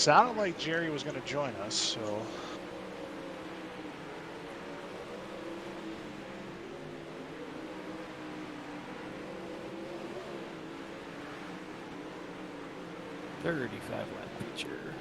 sounded like Jerry was going to join us, so... .35 lap feature.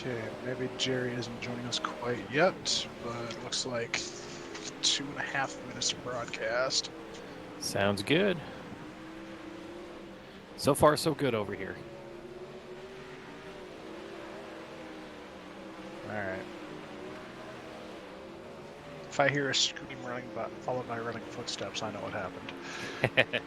Okay, maybe Jerry isn't joining us quite yet, but it looks like 2.5 minutes to broadcast. Sounds good. So far, so good over here. Alright. If I hear a scream running followed by running footsteps, I know what happened.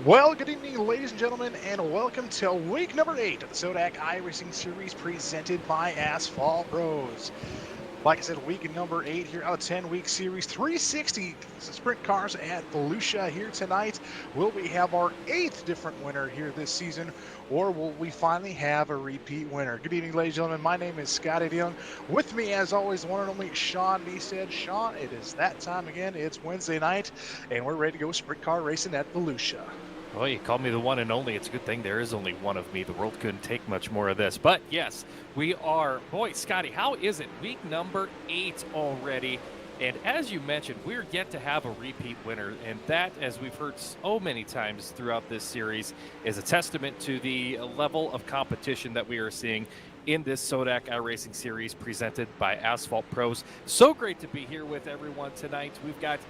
Well, good evening, ladies and gentlemen, and welcome to week number 8 of the SODAK iRacing Series presented by Asphalt Pros. Like I said, week number 8 here out of 10-week series, 360 sprint cars at Volusia here tonight. Will we have our 8th different winner here this season, or will we finally have a repeat winner? Good evening, ladies and gentlemen. My name is Scotty DeYoung. With me, as always, the one and only Sean Neested. Sean, it is that time again. It's Wednesday night, and we're ready to go sprint car racing at Volusia. Well, you called me the one and only. It's a good thing there is only one of me. The world couldn't take much more of this. But yes, we are. Boy, Scotty, how is it? Week number 8 already. And as you mentioned, we're yet to have a repeat winner. And that, as we've heard so many times throughout this series, is a testament to the level of competition that we are seeing in this SODAK iRacing series presented by Asphalt Pros. So great to be here with everyone tonight. We've got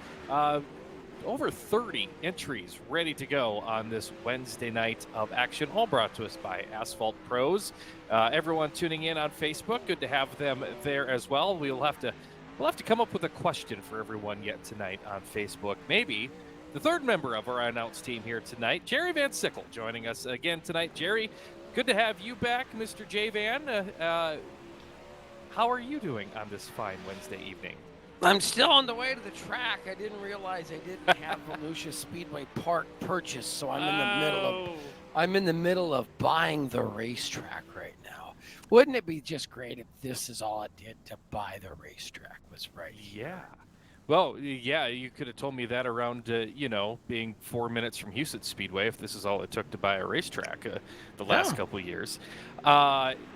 over 30 entries ready to go on this Wednesday night of action, all brought to us by Asphalt Pros. Everyone tuning in on Facebook, good to have them there as well. We'll have to come up with a question for everyone yet tonight on Facebook. Maybe the third member of our announced team here tonight, Jerry Van Sickle, joining us again tonight. Jerry, good to have you back, Mr. J Van. How are you doing on this fine Wednesday evening? I'm still on the way to the track. I didn't realize I didn't have Volusia Speedway Park purchased, so I'm in the middle of buying the racetrack right now. Wouldn't it be just great if this is all it did to buy the racetrack was right here? Yeah. Well, yeah, you could have told me that around, being 4 minutes from Houston Speedway, if this is all it took to buy a racetrack the last couple of years.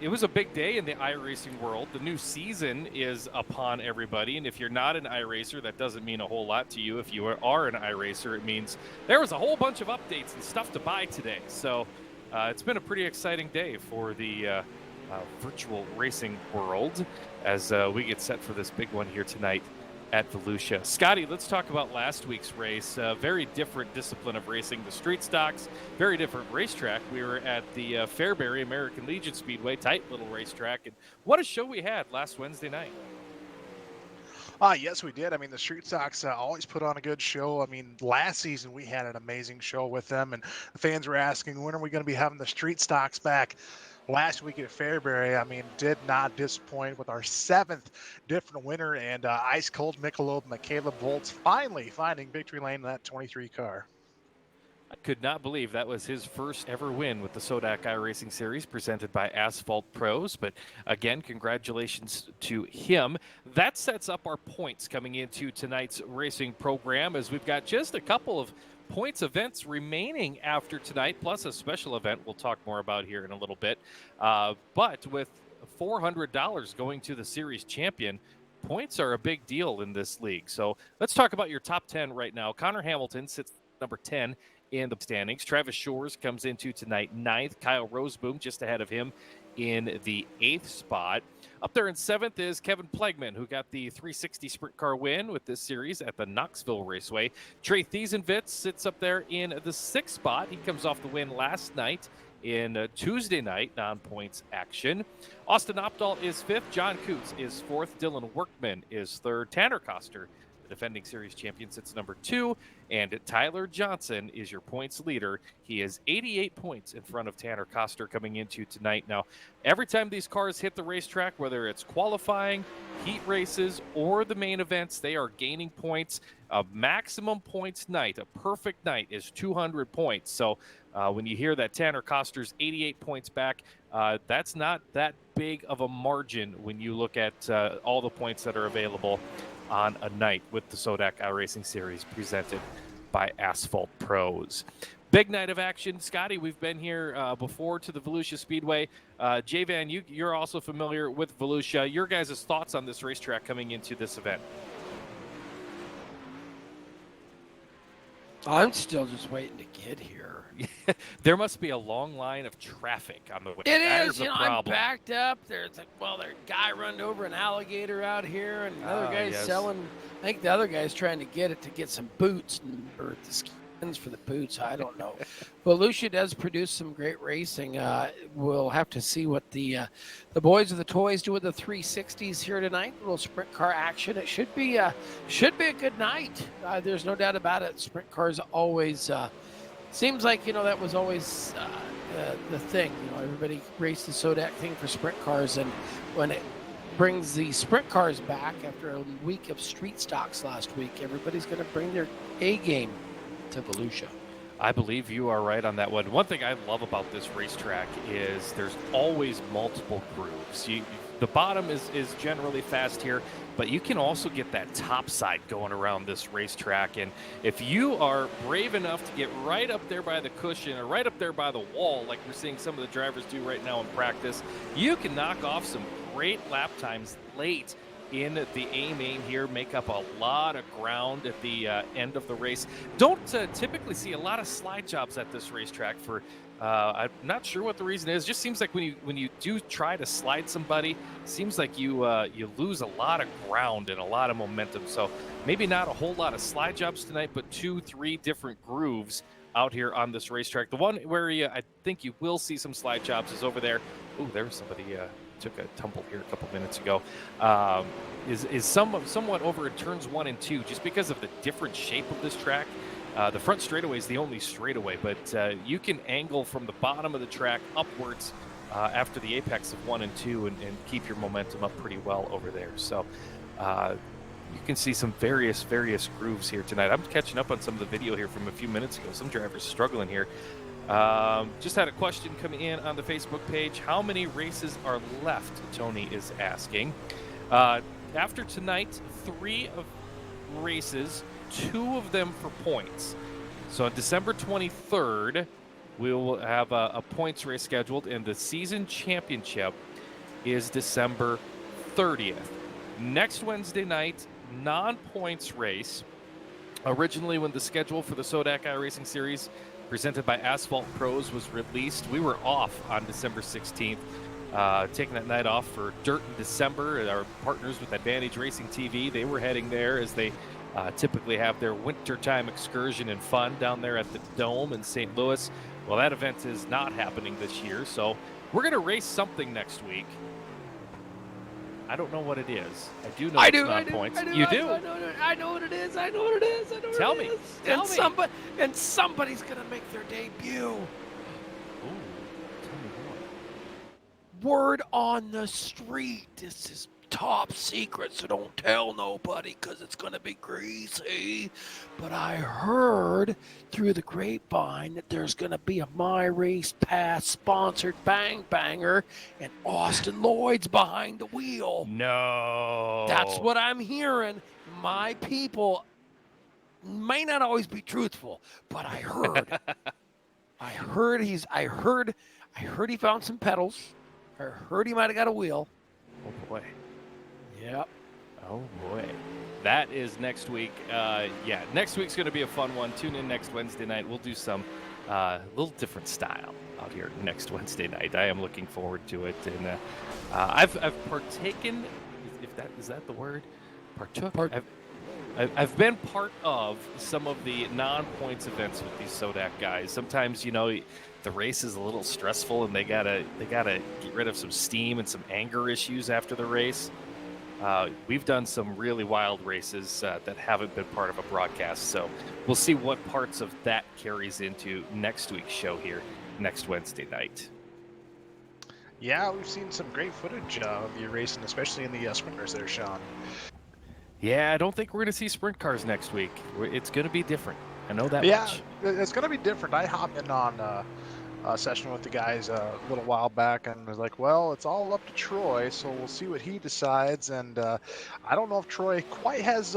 It was a big day in the iRacing world. The new season is upon everybody, and if you're not an iRacer, that doesn't mean a whole lot to you. If you are an iRacer, it means there was a whole bunch of updates and stuff to buy today. So it's been a pretty exciting day for the virtual racing world as we get set for this big one here tonight at Volusia. Scotty, let's talk about last week's race. Very different discipline of racing, the street stocks, very different racetrack. We were at the Fairbury American Legion Speedway, tight little racetrack, and what a show we had last Wednesday night. Yes, we did. I mean, the Street Stocks always put on a good show. I mean, last season we had an amazing show with them, and the fans were asking, when are we going to be having the Street Stocks back? Last week at Fairbury, I mean, did not disappoint with our 7th different winner, and ice cold Michelob Michaela Bolts finally finding victory lane in that 23 car. I could not believe that was his first ever win with the SODAK iRacing Series presented by Asphalt Pros. But again, congratulations to him. That sets up our points coming into tonight's racing program, as we've got just a couple of points events remaining after tonight, plus a special event we'll talk more about here in a little bit. But with $400 going to the series champion, points are a big deal in this league. So let's talk about your top 10 right now. Connor Hamilton sits number 10 in the standings. Travis Shores comes into tonight 9th. Kyle Roseboom just ahead of him in the 8th spot. Up there in 7th is Kevin Plegman, who got the 360 sprint car win with this series at the Knoxville Raceway. Trey Thiesenvitz sits up there in the 6th spot. He comes off the win last night in Tuesday night non-points action. Austin Opdahl is 5th. John Coots is 4th. Dylan Workman is 3rd. Tanner Koster, the defending series champion, sits number 2. And Tyler Johnson is your points leader. He is 88 points in front of Tanner Koster coming into tonight. Now, every time these cars hit the racetrack, whether it's qualifying, heat races, or the main events, they are gaining points. A maximum points night, a perfect night, is 200 points. So when you hear that Tanner Koster's 88 points back, that's not that big of a margin when you look at all the points that are available on a night with the SODAK iRacing Series presented by Asphalt Pros. Big night of action. Scotty, we've been here before to the Volusia Speedway. J-Van, you're also familiar with Volusia. Your guys' thoughts on this racetrack coming into this event? I'm still just waiting to get here. There must be a long line of traffic on the way. It that is. a I'm problem. backed up. There's a guy run over an alligator out here, and another guy's selling. I think the other guy's trying to get some boots or the skins for the boots. I don't know. Volusia does produce some great racing. We'll have to see what the boys of the toys do with the 360s here tonight. A little sprint car action. It should be a good night. There's no doubt about it. Sprint cars always seems like, that was always the thing. Everybody raced the SODAK thing for sprint cars, and when it brings the sprint cars back after a week of street stocks last week, everybody's going to bring their A game to Volusia. I believe you are right on that one. One thing I love about this racetrack is there's always multiple grooves. The bottom is generally fast here, but you can also get that top side going around this racetrack. And if you are brave enough to get right up there by the cushion or right up there by the wall, like we're seeing some of the drivers do right now in practice, you can knock off some great lap times late in the A main here, make up a lot of ground at the end of the race. Don't typically see a lot of slide jobs at this racetrack for I'm not sure what the reason is. Just seems like when you do try to slide somebody, seems like you lose a lot of ground and a lot of momentum. So maybe not a whole lot of slide jobs tonight, but 2-3 different grooves out here on this racetrack. The one where I think you will see some slide jobs is over there. Oh, there's somebody took a tumble here a couple minutes ago. Is somewhat over in turns 1 and 2, just because of the different shape of this track. The front straightaway is the only straightaway, but you can angle from the bottom of the track upwards after the apex of 1 and 2 and keep your momentum up pretty well over there. So you can see some various grooves here tonight. I'm catching up on some of the video here from a few minutes ago. Some drivers struggling here. Just had a question come in on the Facebook page. How many races are left? Tony is asking. After tonight, 3 of races, 2 of them for points. So on December 23rd, we will have a points race scheduled, and the season championship is December 30th. Next Wednesday night, non-points race. Originally, when the schedule for the SODAK iRacing Series presented by Asphalt Pros was released, we were off on December 16th, taking that night off for Dirt in December. Our partners with Advantage Racing TV, they were heading there as they typically have their wintertime excursion and fun down there at the Dome in St. Louis. Well, that event is not happening this year, so we're going to race something next week. I don't know what it is. I do know it's not points. You do? I know what it is. Tell me. And somebody's going to make their debut. Ooh, tell me more. Word on the street. This is top secret, so don't tell nobody because it's going to be greasy. But I heard through the grapevine that there's going to be a My Race Pass sponsored bang banger, and Austin Lloyd's behind the wheel. No. That's what I'm hearing. My people may not always be truthful, but I heard. I heard he found some pedals. I heard he might have got a wheel. Oh boy. Yep. Oh boy. That is next week. Next week's going to be a fun one. Tune in next Wednesday night. We'll do some little different style out here next Wednesday night. I am looking forward to it, and I've partaken. Is that the word? Partook. I've been part of some of the non-points events with these SODAK guys. Sometimes the race is a little stressful, and they gotta get rid of some steam and some anger issues after the race. We've done some really wild races that haven't been part of a broadcast, so we'll see what parts of that carries into next week's show here next Wednesday night. Yeah, we've seen some great footage of you racing, especially in the sprint cars there, Sean. Yeah, I don't think we're going to see sprint cars next week. It's going to be different. I know that Yeah, much. it's going to be different. I hopped in on a session with the guys a little while back and was like, well, it's all up to Troy, so we'll see what he decides. And I don't know if Troy quite has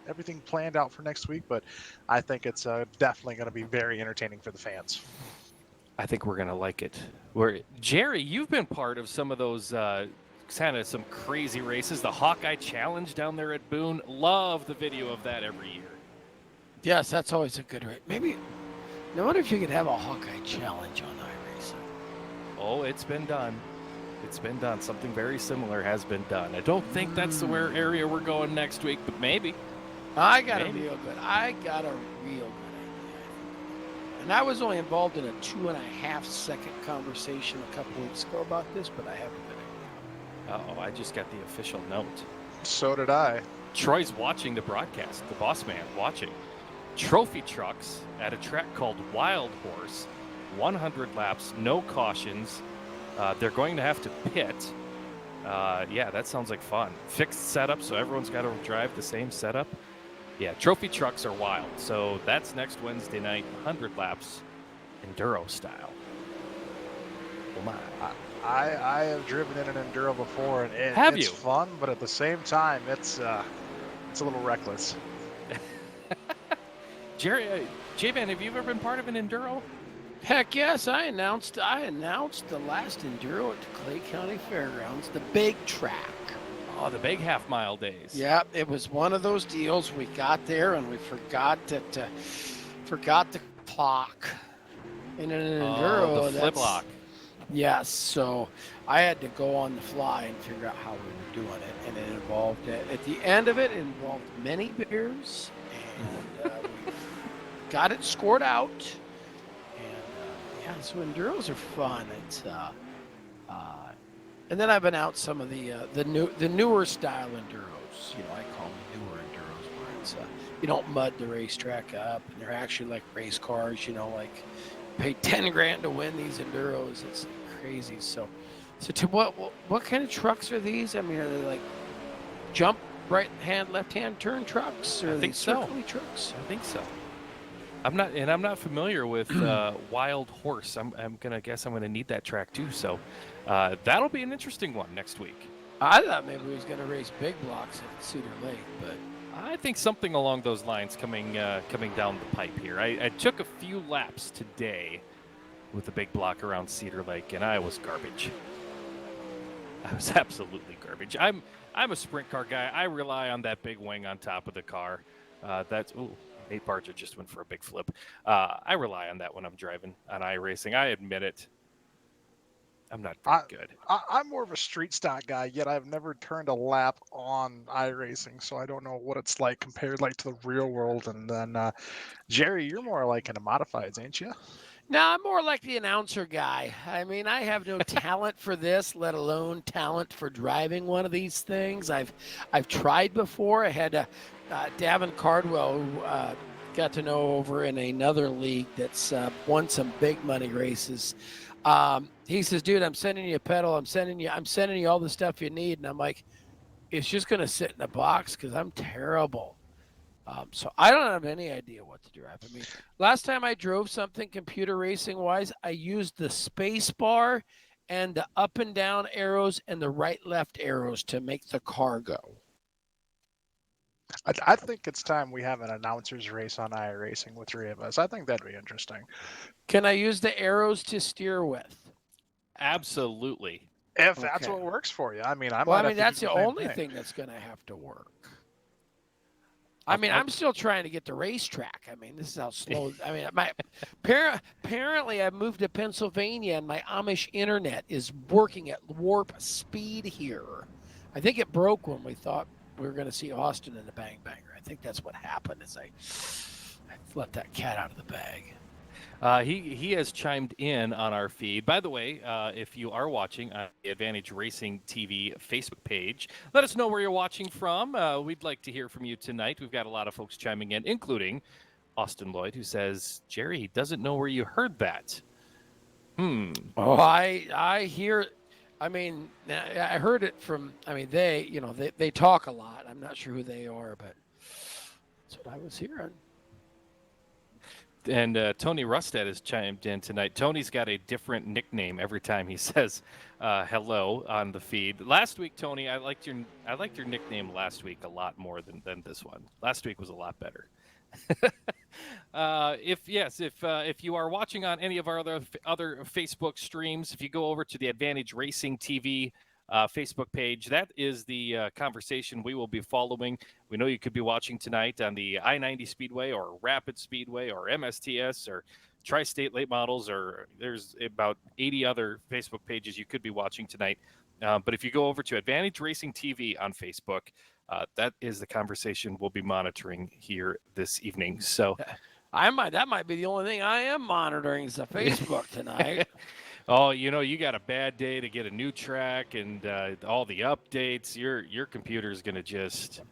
everything planned out for next week, but I think it's definitely going to be very entertaining for the fans. I think we're going to like it. Jerry, you've been part of some of those kind of some crazy races. The Hawkeye Challenge down there at Boone. Love the video of that every year. Yes, that's always a good race. Maybe, I wonder if you could have a Hawkeye Challenge on iRacing. Oh, it's been done. It's been done. Something very similar has been done. I don't think that's the area we're going next week, but maybe. I got a real good idea. And I was only involved in a 2.5-second conversation a couple weeks ago about this, but I haven't been. Uh-oh, I just got the official note. So did I. Troy's watching the broadcast, the boss man watching. trophy trucks at a track called Wild Horse, 100 laps, no cautions. They're going to have to pit. Yeah, that sounds like fun. Fixed setup, so everyone's got to drive the same setup. Yeah, trophy trucks are wild. So that's next Wednesday night, 100 laps, enduro style. Oh my. I have driven in an enduro before, and it's fun, but at the same time, it's a little reckless. Jerry, J-Man, have you ever been part of an enduro? Heck yes, I announced the last enduro at the Clay County Fairgrounds, the big track. Oh, the big half-mile days. Yeah, it was one of those deals. We got there and we forgot the clock in an enduro. The flip lock. Yes, so I had to go on the fly and figure out how we were doing it, and it involved at the end of it involved many beers, and we got it scored out. Yeah, so enduros are fun. It's and then I've announced some of the newer style enduros. You know, I call them newer enduros, where it's you don't mud the racetrack up, and they're actually like race cars. You know, like pay $10,000 to win these enduros. It's crazy. So to what kind of trucks are these? I mean, are they like jump right hand, left hand turn trucks, or are they circly trucks? I think so. I'm not familiar with Wild Horse. I'm gonna need that track too. So that'll be an interesting one next week. I thought maybe we was gonna race big blocks at Cedar Lake, but I think something along those lines coming down the pipe here. I took a few laps today with the big block around Cedar Lake, and I was garbage. I was absolutely garbage. I'm a sprint car guy. I rely on that big wing on top of the car. Nate Barger just went for a big flip. I rely on that when I'm driving on iRacing. I admit it. I'm not very good. I'm more of a street stock guy, yet I've never turned a lap on iRacing, so I don't know what it's like compared to the real world. And then, Jerry, you're more like into modifieds, ain't you? No, I'm more like the announcer guy. I mean, I have no talent for this, let alone talent for driving one of these things. I've tried before. I had Davin Cardwell, who got to know over in another league that's won some big money races. He says, "Dude, I'm sending you a pedal. I'm sending you all the stuff you need." And I'm like, "It's just gonna sit in a box because I'm terrible." So I don't have any idea what to drive. I mean, last time I drove something computer racing wise, I used the space bar and the up and down arrows and the right left arrows to make the car go. I think it's time we have an announcers race on iRacing with three of us. I think that'd be interesting. Can I use the arrows to steer with? Absolutely. If that's what works for you. I mean, that's the only thing that's going to have to work. I mean, I'm still trying to get to racetrack. I mean, this is how slow. I mean, apparently I moved to Pennsylvania and my Amish internet is working at warp speed here. I think it broke when we thought we were going to see Austin in the Bang Banger. I think that's what happened. Is I let that cat out of the bag. He has chimed in on our feed. By the way, if you are watching on the Advantage Racing TV Facebook page, let us know where you're watching from. We'd like to hear from you tonight. We've got a lot of folks chiming in, including Austin Lloyd, who says, Jerry doesn't know where you heard that. Oh, I hear. I mean, I heard it from. I mean, they talk a lot. I'm not sure who they are, but that's what I was hearing. And Tony Rustad has chimed in tonight. Tony's got a different nickname every time he says hello on the feed. Last week, Tony, I liked your nickname last week a lot more than this one. Last week was a lot better. If you are watching on any of our other Facebook streams, if you go over to the Advantage Racing TV Facebook page, that is the conversation we will be following. We know you could be watching tonight on the I-90 Speedway or Rapid Speedway or MSTS or Tri-State Late Models, or there's about 80 other Facebook pages you could be watching tonight. But if you go over to Advantage Racing TV on Facebook, that is the conversation we'll be monitoring here this evening. So that might be the only thing I am monitoring is the Facebook tonight. Oh, you got a bad day to get a new track and all the updates. Your computer is going to just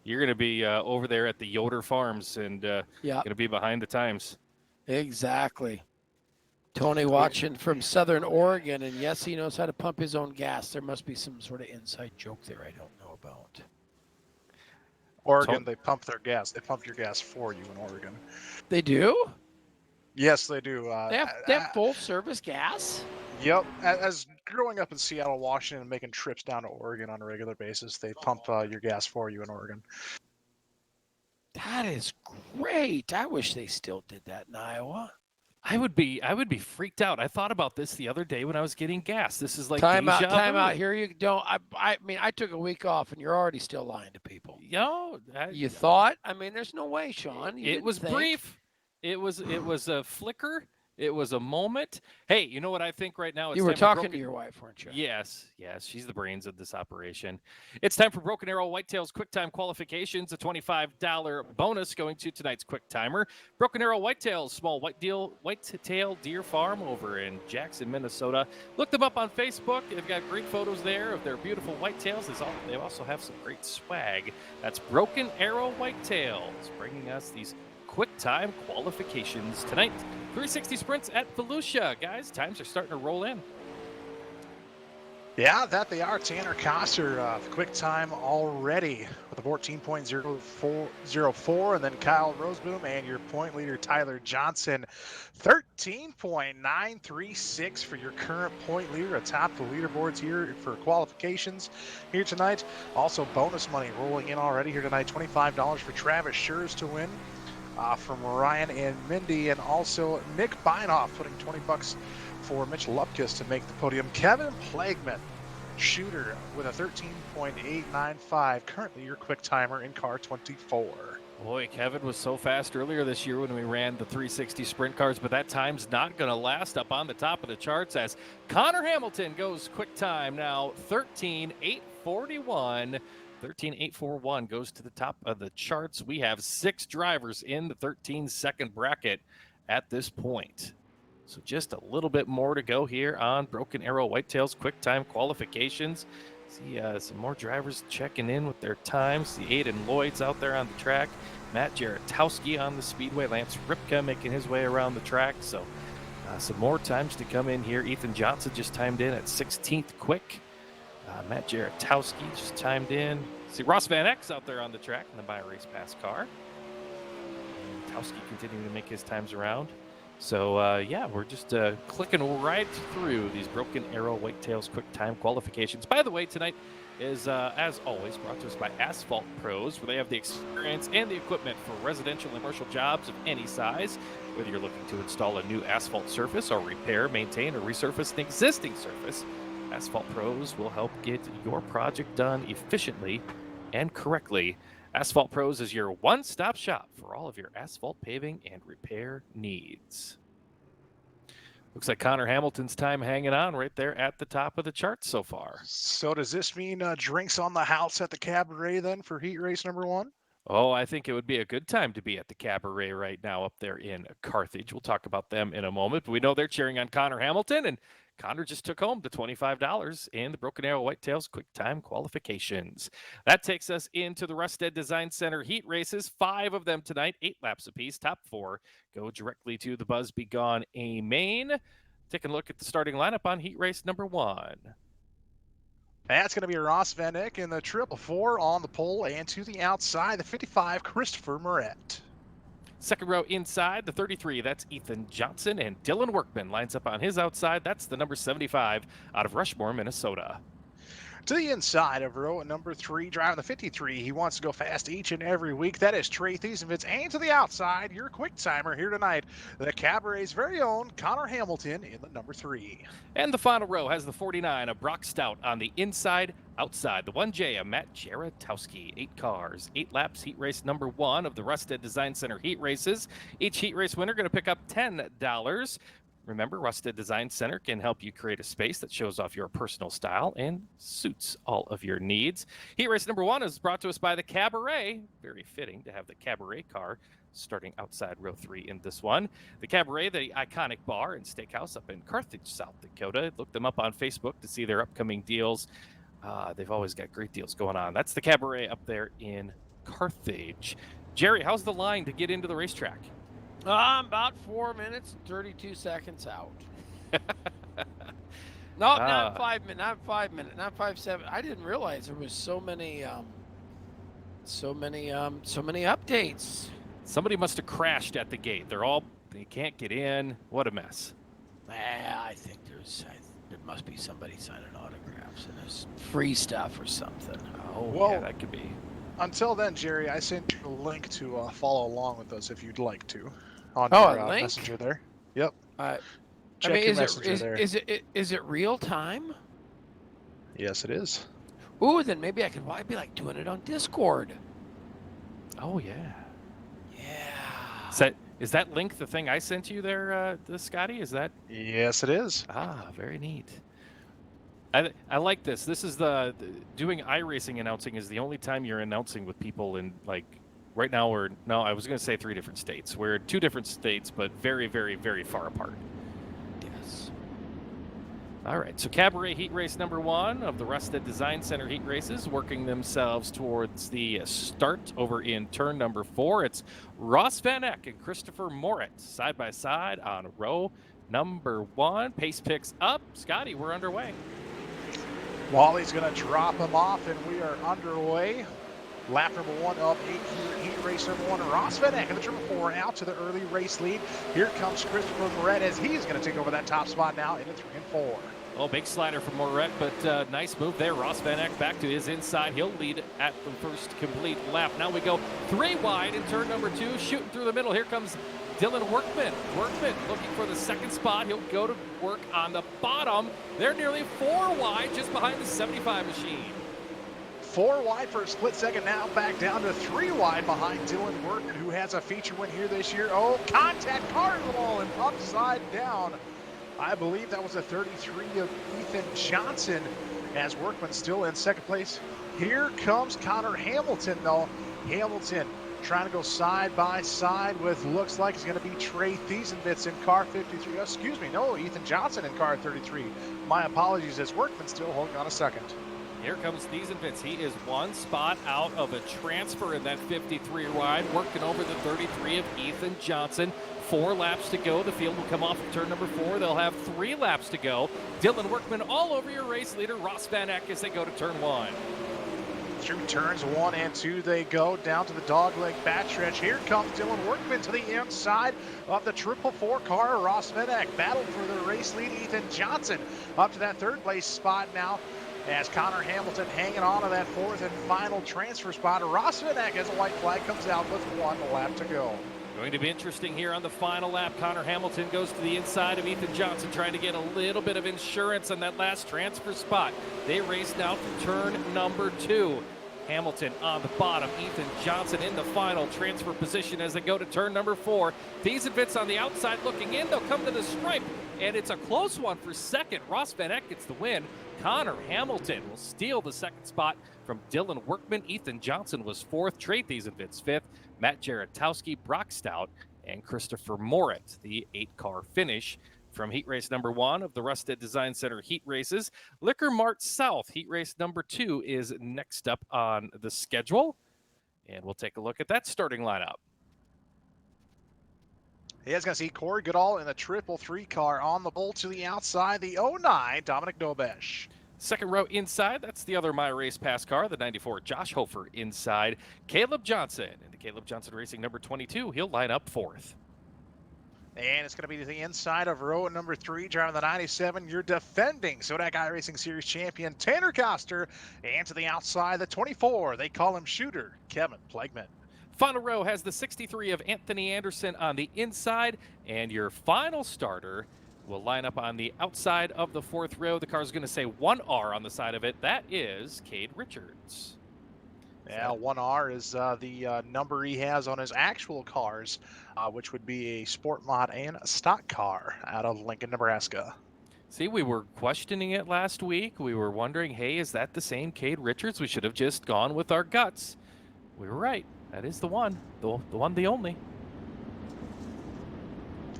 You're going to be over there at the Yoder Farms and going to be behind the times. Exactly. Tony watching from Southern Oregon, and yes, he knows how to pump his own gas. There must be some sort of inside joke there I don't know about. Oregon, they pump their gas. They pump your gas for you in Oregon. They do? Yes, they do. They have full-service gas? Yep. As growing up in Seattle, Washington, and making trips down to Oregon on a regular basis, they pump your gas for you in Oregon. That is great. I wish they still did that in Iowa. I would be freaked out. I thought about this the other day when I was getting gas. This is like time out. Here you don't. I mean, I took a week off, and you're already still lying to people. You thought? I mean, there's no way, Sean. It was brief. It was a flicker. It was a moment. Hey, you know what I think right now? You were talking to your wife, weren't you? Yes. She's the brains of this operation. It's time for Broken Arrow Whitetails Quicktime Qualifications, a $25 bonus going to tonight's Quick Timer. Broken Arrow Whitetails, small whitetail deer farm over in Jackson, Minnesota. Look them up on Facebook. They've got great photos there of their beautiful whitetails. They also have some great swag. That's Broken Arrow Whitetails, bringing us these Quicktime Qualifications tonight. 360 sprints at Volusia. Guys, times are starting to roll in. Yeah, that they are. Tanner Koster, the Quicktime already with a 14.04, and then Kyle Roseboom and your point leader Tyler Johnson, 13.936 for your current point leader atop the leaderboards here for qualifications here tonight. Also bonus money rolling in already here tonight, $25 for Travis Schurz to win. From Ryan and Mindy, and also Nick Beinhoff putting $20 for Mitch Lupkus to make the podium. Kevin Plagman, shooter, with a 13.895, currently your quick timer in car 24. Boy, Kevin was so fast earlier this year when we ran the 360 sprint cars, but that time's not going to last. Up on the top of the charts as Connor Hamilton goes quick time now, 13.841. 13.841 goes to the top of the charts. We have 6 drivers in the 13-second bracket at this point. So just a little bit more to go here on Broken Arrow Whitetails Quicktime Qualifications. See some more drivers checking in with their times. See Aiden Lloyd's out there on the track. Matt Jaratowski on the Speedway. Lance Ripka making his way around the track. So some more times to come in here. Ethan Johnson just timed in at 16th quick. Matt Jaratowski just timed in. See Ross Van X out there on the track in the By Race Pass car. And Towski continuing to make his times around. So, yeah, we're just clicking right through these Broken Arrow Whitetails Quick Time Qualifications. By the way, tonight is, as always, brought to us by Asphalt Pros, where they have the experience and the equipment for residential and commercial jobs of any size. Whether you're looking to install a new asphalt surface or repair, maintain, or resurface an existing surface, Asphalt Pros will help get your project done efficiently and correctly. Asphalt Pros is your one-stop shop for all of your asphalt paving and repair needs. Looks like Connor Hamilton's time hanging on right there at the top of the charts so far. So does this mean drinks on the house at the Cabaret then for heat race number 1? Oh, I think it would be a good time to be at the Cabaret right now up there in Carthage. We'll talk about them in a moment, but we know they're cheering on Connor Hamilton, and Connor just took home the $25 in the Broken Arrow Whitetails Quick Time Qualifications. That takes us into the Rusted Design Center heat races, 5 of them tonight, 8 laps apiece. Top 4 go directly to the Buzz Be Gone A main. Taking a look at the starting lineup on heat race number 1. That's going to be Ross Van Eck in the 444 on the pole, and to the outside, the 55, Christopher Moret. Second row inside, the 33, that's Ethan Johnson, and Dylan Workman lines up on his outside. That's the number 75 out of Rushmore, Minnesota. To the inside of row number 3, driving the 53. He wants to go fast each and every week. That is Trey Thiesevitz. And to the outside, your quick timer here tonight, the Cabaret's very own Connor Hamilton in the number 3. And the final row has the 49 of Brock Stout on the inside, outside. The 1J of Matt Jaratowski. 8 cars, 8 laps, heat race number 1 of the Rusted Design Center heat races. Each heat race winner going to pick up $10. Remember, Rusted Design Center can help you create a space that shows off your personal style and suits all of your needs. Heat race number 1 is brought to us by the Cabaret. Very fitting to have the Cabaret car starting outside row 3 in this one. The Cabaret, the iconic bar and steakhouse up in Carthage, South Dakota. Look them up on Facebook to see their upcoming deals. They've always got great deals going on. That's the Cabaret up there in Carthage. Jerry, how's the line to get into the racetrack? I'm about 4 minutes and 32 seconds out. No, not 5 minutes. Not 5 minutes. Not 5-7. I didn't realize there was so many updates. Somebody must have crashed at the gate. They can't get in. What a mess. I think there must be somebody signing autographs and there's free stuff or something. Oh, well, yeah, that could be. Until then, Jerry, I sent you a link to follow along with us if you'd like to on your your messenger there. Yep. Check your messenger there. Is it real time? Yes, it is. Ooh, then maybe I'd be like doing it on Discord. Oh, yeah. Yeah. Is that link the thing I sent you there, Scotty? Is that? Yes, it is. Ah, very neat. I like this. This is doing iRacing announcing is the only time you're announcing with people in, like, right now I was going to say 3 different states. We're in 2 different states, but very, very, very far apart. Yes. All right, so Cabaret Heat Race number 1 of the Rusted Design Center Heat Races working themselves towards the start over in turn number 4. It's Ross Van Eck and Christopher Moritz side by side on row number 1. Pace picks up. Scotty, we're underway. Wally's going to drop him off, and we are underway. Lap number 1 of Heat Race number 1. Ross Van Eck in the triple 4 out to the early race lead. Here comes Christopher Moritz as he's going to take over that top spot now into 3 and 4. Oh, big slider from Moret, but nice move there. Ross Van Eck back to his inside. He'll lead at the first complete lap. Now we go 3 wide in turn number 2, shooting through the middle. Here comes Dylan Workman. Workman looking for the second spot. He'll go to work on the bottom. They're nearly 4 wide just behind the 75 machine. 4 wide for a split second, now back down to 3 wide behind Dylan Workman, who has a feature win here this year. Oh, contact car in the wall and upside down. I believe that was a 33 of Ethan Johnson as Workman still in second place. Here comes Connor Hamilton, though. Hamilton trying to go side by side with, looks like it's going to be Trey Thiesenbitz in car 53. Excuse me, no, Ethan Johnson in car 33. My apologies, as Workman still holding on a second. Here comes Thiesenbitz. He is 1 spot out of a transfer in that 53 ride, working over the 33 of Ethan Johnson. 4 laps to go. The field will come off of turn number 4. They'll have 3 laps to go. Dylan Workman all over your race leader, Ross Van Eck, as they go to turn 1. Through turns 1 and 2 they go, down to the dogleg backstretch. Here comes Dylan Workman to the inside of the triple 4 car. Ross Van Eck battle for the race lead. Ethan Johnson up to that 3rd place spot now, as Connor Hamilton hanging on to that 4th and final transfer spot. Ross Van Eck, as a white flag comes out with 1 lap to go. Going to be interesting here on the final lap. Connor Hamilton goes to the inside of Ethan Johnson, trying to get a little bit of insurance on that last transfer spot. They race now through turn number 2. Hamilton on the bottom, Ethan Johnson in the final transfer position as they go to turn number 4. Thiesenbitz on the outside looking in. They'll come to the stripe, and it's a close one for second. Ross Van Eck gets the win. Connor Hamilton will steal the second spot from Dylan Workman. Ethan Johnson was 4th. Trey Thiesenbitz 5th. Matt Jaratowski, Brock Stout, and Christopher Moritz, the 8-car finish from heat race number 1 of the Rusted Design Center heat races. Liquor Mart South heat race number 2 is next up on the schedule, and we'll take a look at that starting lineup. You guys going to see Corey Goodall in the triple 3 car on the pole to the outside, the 09 Dominic Dobesh. Second row inside, that's the other My Race Pass car, the 94 Josh Hoefer inside. Caleb Johnson into Caleb Johnson Racing number 22. He'll line up 4th. And it's going to be to the inside of row number 3, driving the 97, your defending SODAK iRacing Series champion, Tanner Koster. And to the outside, the 24, they call him Shooter, Kevin Plegman. Final row has the 63 of Anthony Anderson on the inside, and your final starter will line up on the outside of the 4th row. The car is going to say 1R on the side of it. That is Cade Richards. Yeah, 1R is the number he has on his actual cars, which would be a sport mod and a stock car out of Lincoln, Nebraska. See, we were questioning it last week. We were wondering, hey, is that the same Cade Richards? We should have just gone with our guts. We were right. That is the one. The one, the only.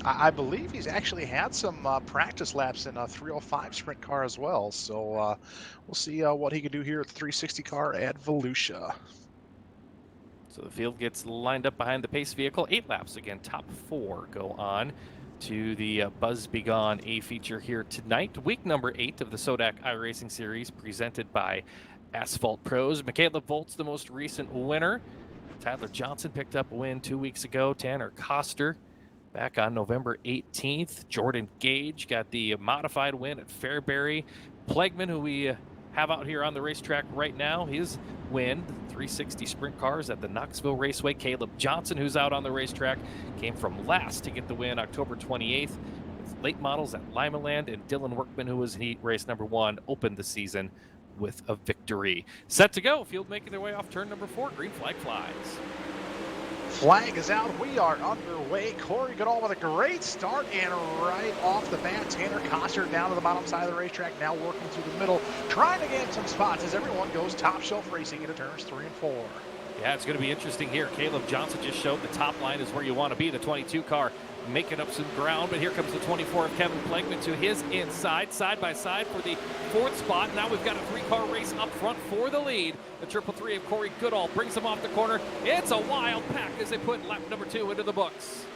I believe he's actually had some practice laps in a 305 sprint car as well. So we'll see what he can do here at the 360 car at Volusia. So the field gets lined up behind the pace vehicle. 8 laps again. Top 4 go on to the Buzz Be Gone A feature here tonight. Week number 8 of the SODAK iRacing Series presented by Asphalt Pros. Michaela Volt's the most recent winner. Tyler Johnson picked up a win 2 weeks ago. Tanner Koster back on November 18th. Jordan Gage got the modified win at Fairbury. Plegman, who we have out here on the racetrack right now, his win, 360 sprint cars at the Knoxville Raceway. Caleb Johnson, who's out on the racetrack, came from last to get the win October 28th. With late models at Limaland, and Dylan Workman, who was in heat race number 1, opened the season with a victory. Set to go. Field making their way off turn number 4. Green flag flies. Flag is out. We are underway. Corey Goodall with a great start, and right off the bat, Tanner Koster down to the bottom side of the racetrack, now working through the middle, trying to get some spots as everyone goes top shelf racing into turns 3 and 4. Yeah, it's going to be interesting here. Caleb Johnson just showed the top line is where you want to be. The 22 car making up some ground, but here comes the 24 of Kevin Plegman to his inside, side by side for the 4th spot. Now we've got a 3-car race up front for the lead. The 333 of Corey Goodall brings him off the corner. It's a wild pack as they put lap number 2 into the books.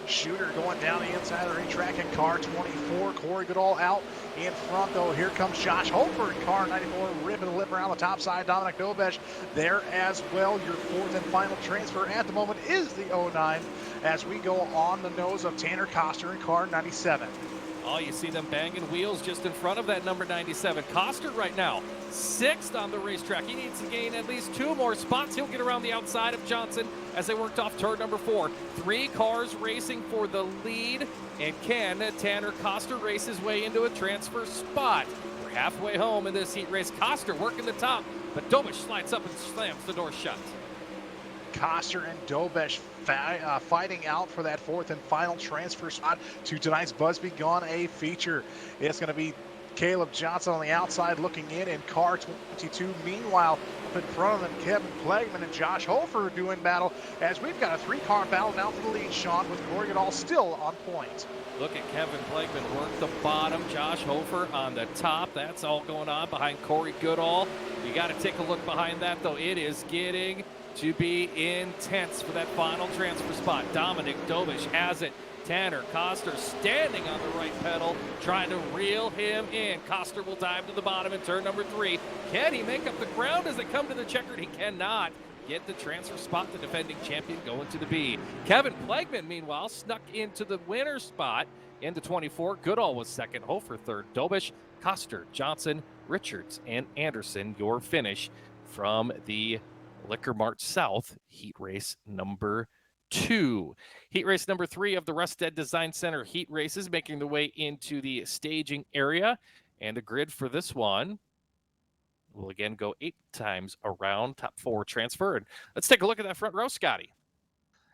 Shooter going down the inside of the racetrack in car 24. Corey Goodall out in front, though. Here comes Josh Hoefer in car 94, ripping the lip around the top side. Dominic Dobesh there as well. Your 4th and final transfer at the moment is the 09 as we go on the nose of Tanner Koster in car 97. Oh, you see them banging wheels just in front of that number 97. Koster right now 6th on the racetrack. He needs to gain at least 2 more spots. He'll get around the outside of Johnson as they worked off turn number 4. 3 cars racing for the lead. And can Tanner Koster race his way into a transfer spot? We're halfway home in this heat race. Koster working the top, but Dobish slides up and slams the door shut. Koster and Dobesh fighting out for that 4th and final transfer spot to tonight's Buzz Be Gone A feature. It's going to be Caleb Johnson on the outside looking in car 22. Meanwhile, up in front of them, Kevin Plegman and Josh Hoefer doing battle as we've got a 3-car battle now for the lead, Sean, with Corey Goodall still on point. Look at Kevin Plegman work the bottom. Josh Hoefer on the top. That's all going on behind Corey Goodall. You got to take a look behind that, though. It is getting to be intense for that final transfer spot. Dominic Dobish has it. Tanner Koster standing on the right pedal, trying to reel him in. Koster will dive to the bottom in turn number 3. Can he make up the ground as they come to the checkered? He cannot get the transfer spot. The defending champion going to the B. Kevin Plegman, meanwhile, snuck into the winner's spot into 24. Goodall was 2nd, Hoefer 3rd, Dobish, Koster, Johnson, Richards, and Anderson, your finish from the Liquor Mart South heat race number 2. Heat race number 3 of the Rustad Design Center heat races making their way into the staging area. And the grid for this one will again go 8 times around, top 4 transfer. And let's take a look at that front row, Scotty.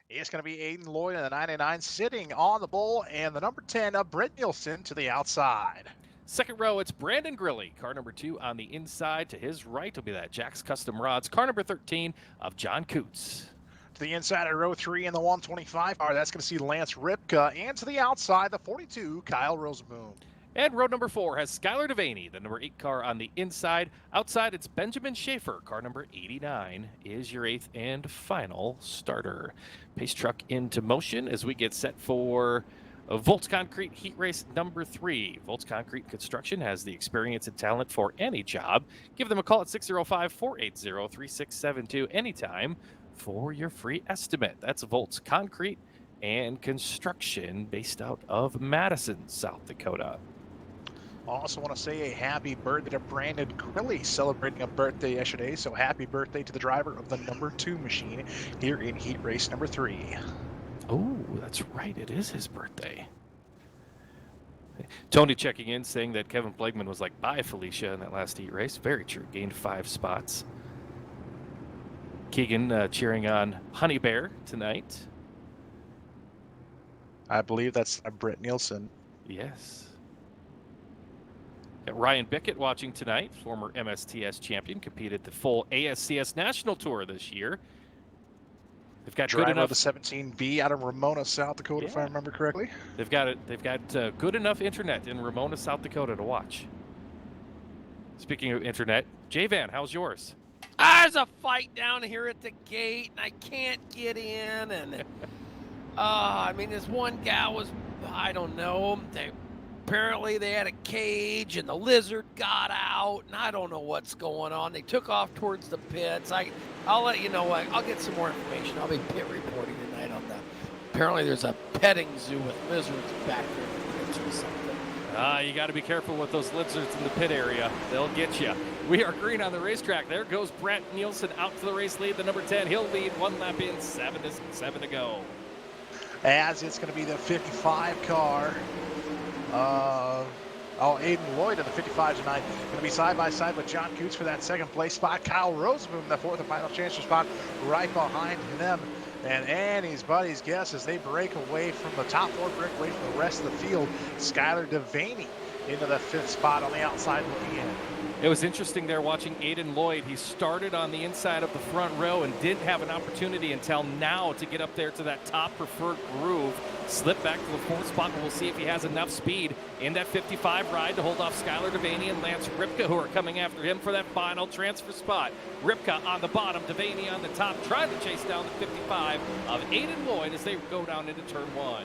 It's going to be Aiden Lloyd in the 99 sitting on the bull, and the number 10 of Brett Nielsen to the outside. 2nd row, it's Brandon Grilly. Car number 2 on the inside. To his right will be that Jack's Custom Rods. Car number 13 of John Coots. To the inside of row 3 in the 125 car, that's going to see Lance Ripka. And to the outside, the 42, Kyle Rosenboom. And row number 4 has Skylar Devaney, the number 8 car on the inside. Outside, it's Benjamin Schaefer. Car number 89 is your 8th and final starter. Pace truck into motion as we get set for Volts Concrete Heat Race number 3. Volts Concrete Construction has the experience and talent for any job. Give them a call at 605-480-3672 anytime for your free estimate. That's Volts Concrete and Construction based out of Madison, South Dakota. Also want to say a happy birthday to Brandon Grilly, celebrating a birthday yesterday. So happy birthday to the driver of the number 2 machine here in heat race number 3. Oh, that's right. It is his birthday. Tony checking in saying that Kevin Plegman was like, bye, Felicia, in that last heat race. Very true. Gained 5 spots. Keegan cheering on Honey Bear tonight. I believe that's Brett Nielsen. Yes. Got Ryan Bickett watching tonight, former MSTS champion, competed the full ASCS National Tour this year. They've got driver good enough of the 17B out of Ramona, South Dakota, if I remember correctly. They've got good enough internet in Ramona, South Dakota to watch. Speaking of internet, J-Van, how's yours? There's a fight down here at the gate, and I can't get in. And I mean, this one gal was, I don't know, apparently they had a cage, and the lizard got out, and I don't know what's going on. They took off towards the pits. I'll let you know what. I'll get some more information. I'll be pit reporting tonight on that. Apparently there's a petting zoo with lizards back there in the pits or something. You got to be careful with those lizards in the pit area. They'll get you. We are green on the racetrack. There goes Brett Nielsen out to the race lead. The number 10, he'll lead 1 lap in, 7 to go. As it's going to be the 55 car. Aiden Lloyd in the 55 tonight. Going to be side by side with John Coots for that second place spot. Kyle Rosenboom, the fourth and final chancellor spot, right behind them. And Annie's buddies guess as they break away from the top four, break away from the rest of the field. Skylar Devaney into the fifth spot on the outside looking in. It was interesting there watching Aiden Lloyd. He started on the inside of the front row and didn't have an opportunity until now to get up there to that top preferred groove. Slipped back to the fourth spot, and we'll see if he has enough speed in that 55 ride to hold off Skylar Devaney and Lance Ripka, who are coming after him for that final transfer spot. Ripka on the bottom, Devaney on the top, trying to chase down the 55 of Aiden Lloyd as they go down into turn 1.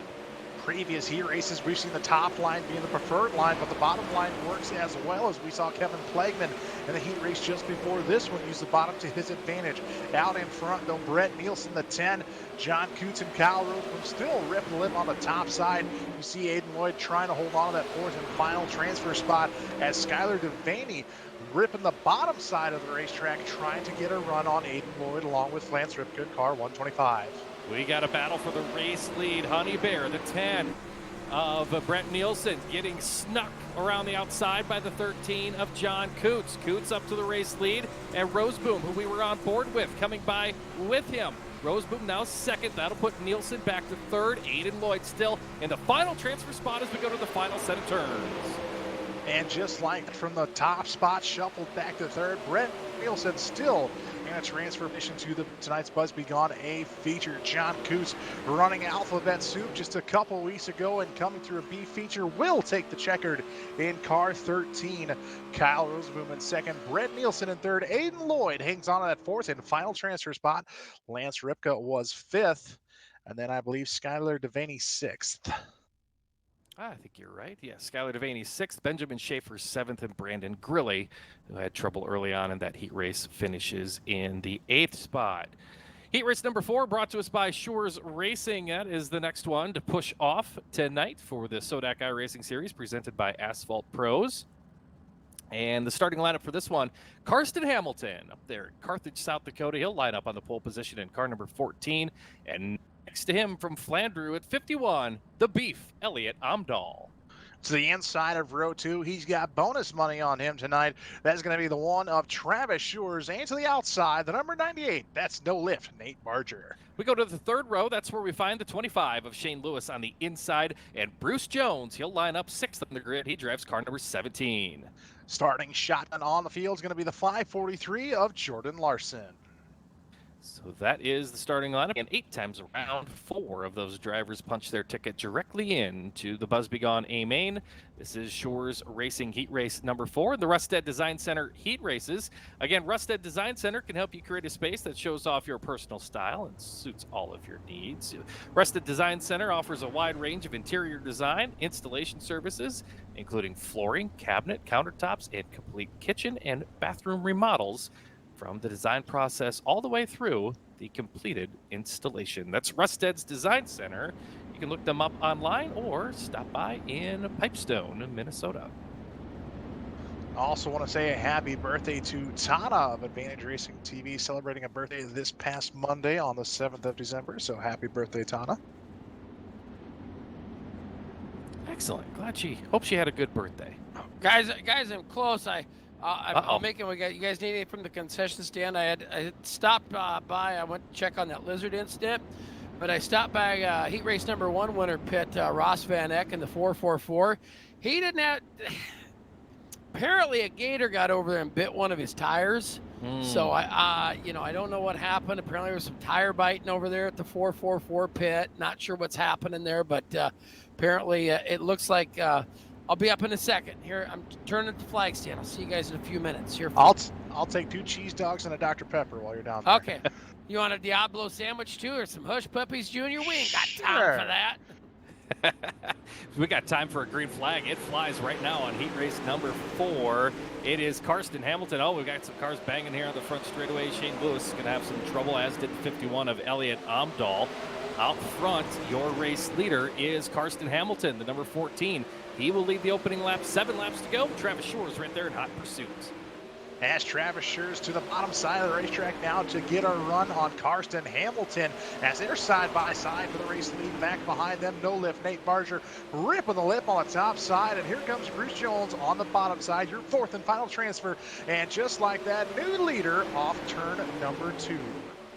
Previous heat races, we've seen the top line being the preferred line, but the bottom line works as well, as we saw Kevin Plagman in the heat race just before this one use the bottom to his advantage. Out in front, though, Brett Nielsen, the 10, John Coots and Kyle Roseman still ripping the lip on the top side. You see Aiden Lloyd trying to hold on to that fourth and final transfer spot as Skylar Devaney ripping the bottom side of the racetrack, trying to get a run on Aiden Lloyd along with Lance Ripka, car 125. We got a battle for the race lead. Honey Bear, the 10 of Brett Nielsen, getting snuck around the outside by the 13 of John Coots. Coots up to the race lead, and Roseboom, who we were on board with, coming by with him. Roseboom now second. That'll put Nielsen back to third. Aiden Lloyd still in the final transfer spot as we go to the final set of turns. And just like from the top spot, shuffled back to third, Brett Nielsen still in a transfer mission to tonight's Buzz Be Gone A feature. John Coots running Alphabet Soup just a couple weeks ago and coming through a B feature will take the checkered in car 13. Kyle Rosenboom in second, Brett Nielsen in third, Aiden Lloyd hangs on to that fourth and final transfer spot. Lance Ripka was fifth, and then I believe Skylar Devaney sixth. I think you're right. Yeah, Skylar Devaney 6th, Benjamin Schaefer 7th, and Brandon Grilly, who had trouble early on in that heat race, finishes in the 8th spot. Heat race number 4 brought to us by Shores Racing. That is the next one to push off tonight for the SODAK iRacing Series presented by Asphalt Pros. And the starting lineup for this one, Karsten Hamilton up there in Carthage, South Dakota. He'll line up on the pole position in car number 14. And next to him from Flandreau at 51, the Beef, Elliot Amdahl. To the inside of row 2, he's got bonus money on him tonight. That's going to be the one of Travis Shores. And to the outside, the number 98, that's no lift, Nate Barger. We go to the third row. That's where we find the 25 of Shane Lewis on the inside. And Bruce Jones, he'll line up 6th on the grid. He drives car number 17. Starting shotgun on the field is going to be the 543 of Jordan Larson. So that is the starting lineup, and 8 times around, 4 of those drivers punch their ticket directly into the Buzz Be Gone A main. This is Shores Racing Heat Race number 4, the Rustad Design Center Heat Races. Again, Rustad Design Center can help you create a space that shows off your personal style and suits all of your needs. Rustad Design Center offers a wide range of interior design, installation services, including flooring, cabinet, countertops, and complete kitchen and bathroom remodels, from the design process all the way through the completed installation. That's Rusted's Design Center. You can look them up online or stop by in Pipestone, Minnesota. I also want to say a happy birthday to Tana of Advantage Racing TV, celebrating a birthday this past Monday on the 7th of December. So happy birthday, Tana. Excellent. Hope she had a good birthday. Guys, I'm close. I'm making. You guys need anything from the concession stand? I had stopped by. I went to check on that lizard incident, but I stopped by heat race number 1 winner pit, Ross Van Eck in the 444. He didn't have. Apparently, a gator got over there and bit one of his tires. So I don't know what happened. Apparently, there was some tire biting over there at the 444 pit. Not sure what's happening there, but apparently it looks like. I'll be up in a second. Here, I'm turning at the flag stand. I'll see you guys in a few minutes. Here, I'll take 2 cheese dogs and a Dr. Pepper while you're down there. Okay. You want a Diablo sandwich too, or some Hush Puppies Junior? We ain't got time for that. We got time for a green flag. It flies right now on heat race number 4. It is Karsten Hamilton. Oh, we've got some cars banging here on the front straightaway. Shane Lewis is going to have some trouble, as did 51 of Elliot Amdahl. Out front, your race leader is Karsten Hamilton, the number 14. He will lead the opening lap. 7 laps to go. Travis Shores right there in hot pursuit. As Travis Shores to the bottom side of the racetrack now to get a run on Karsten Hamilton, as they're side by side for the race lead. Back behind them, no lift, Nate Barger ripping the lip on the top side, and here comes Bruce Jones on the bottom side, your 4th and final transfer, and just like that, new leader off turn number 2.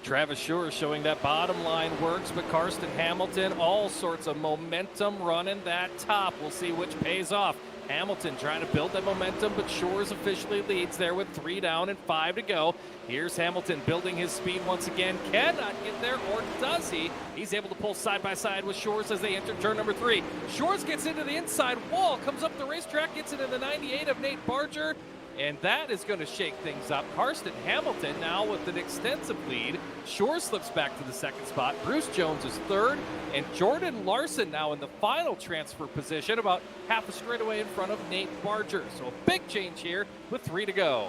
Travis Shores showing that bottom line works, but Karsten Hamilton, all sorts of momentum running that top. We'll see which pays off. Hamilton trying to build that momentum, but Shores officially leads there with 3 down and 5 to go. Here's Hamilton building his speed once again. Cannot get there, or does he? He's able to pull side by side with Shores as they enter turn number 3. Shores gets into the inside wall, comes up the racetrack, gets into the 98 of Nate Barger, and that is going to shake things up. Karsten Hamilton now with an extensive lead. Shores slips back to the 2nd spot. Bruce Jones is 3rd, and Jordan Larson now in the final transfer position, about half a straightaway in front of Nate Barger. So a big change here with 3 to go.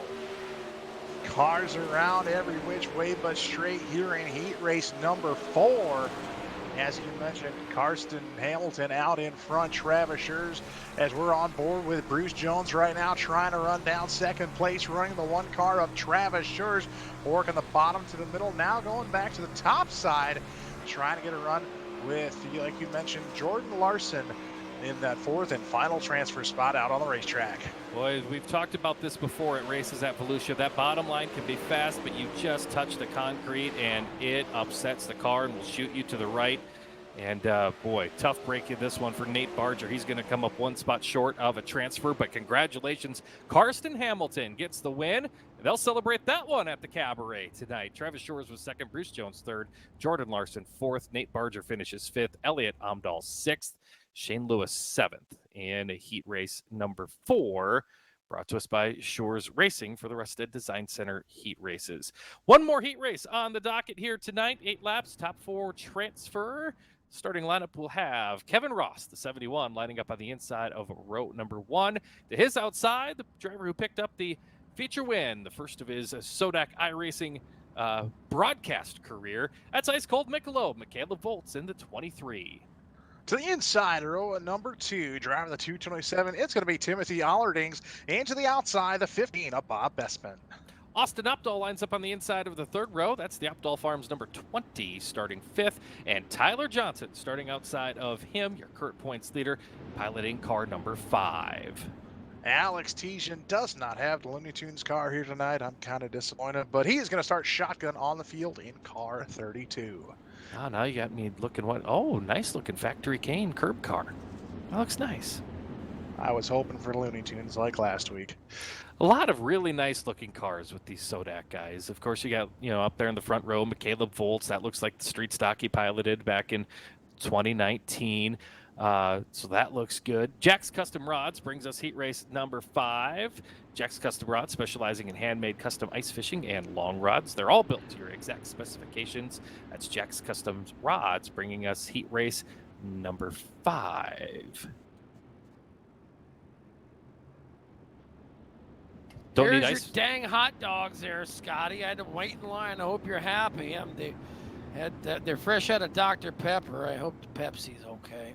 Cars around every which way but straight here in heat race number 4. As you mentioned, Karsten Hamilton out in front, Travis Shores, as we're on board with Bruce Jones right now, trying to run down 2nd place, running the 1 car of Travis Shores, working the bottom to the middle, now going back to the top side, trying to get a run with, like you mentioned, Jordan Larson in that 4th and final transfer spot out on the racetrack. Boy, we've talked about this before at races at Volusia. That bottom line can be fast, but you just touch the concrete and it upsets the car and will shoot you to the right. And boy, tough break in this one for Nate Barger. He's going to come up 1 spot short of a transfer, but congratulations. Karsten Hamilton gets the win. They'll celebrate that one at the Cabaret tonight. Travis Shores was 2nd, Bruce Jones 3rd, Jordan Larson 4th, Nate Barger finishes 5th, Elliot Amdahl 6th, Shane Lewis 7th in heat race number 4, brought to us by Shores Racing for the Rusted Design Center heat races. One more heat race on the docket here tonight. 8 laps, top 4 transfer. Starting lineup will have Kevin Ross, the 71, lining up on the inside of row number 1. To his outside, the driver who picked up the feature win, the first of his SODAK iRacing broadcast career. That's Ice Cold Michelob, Michaela Volts in the 23. To the inside, row number 2, driving the 227, it's going to be Timothy Allardings. And to the outside, the 15 of Bob Bestman. Austin Opdahl lines up on the inside of the 3rd row. That's the Opdahl Farms number 20, starting 5th. And Tyler Johnson starting outside of him, your current points leader, piloting car number 5. Alex Tijan does not have the Looney Tunes car here tonight. I'm kind of disappointed, but he is going to start shotgun on the field in car 32. Oh, now you got me looking what? Oh, nice looking factory cane curb car. That looks nice. I was hoping for Looney Tunes like last week. A lot of really nice looking cars with these SODAK guys. Of course, you got, up there in the front row, Michaela Volts. That looks like the street stock he piloted back in 2019. So that looks good. Jack's Custom Rods brings us heat race number 5. Jack's Custom Rods specializing in handmade custom ice fishing and long rods. They're all built to your exact specifications. That's Jack's Custom Rods bringing us heat race number 5. Don't Here's your dang hot dogs there, Scotty. I had to wait in line. I hope you're happy. They're fresh out of Dr. Pepper. I hope the Pepsi's okay.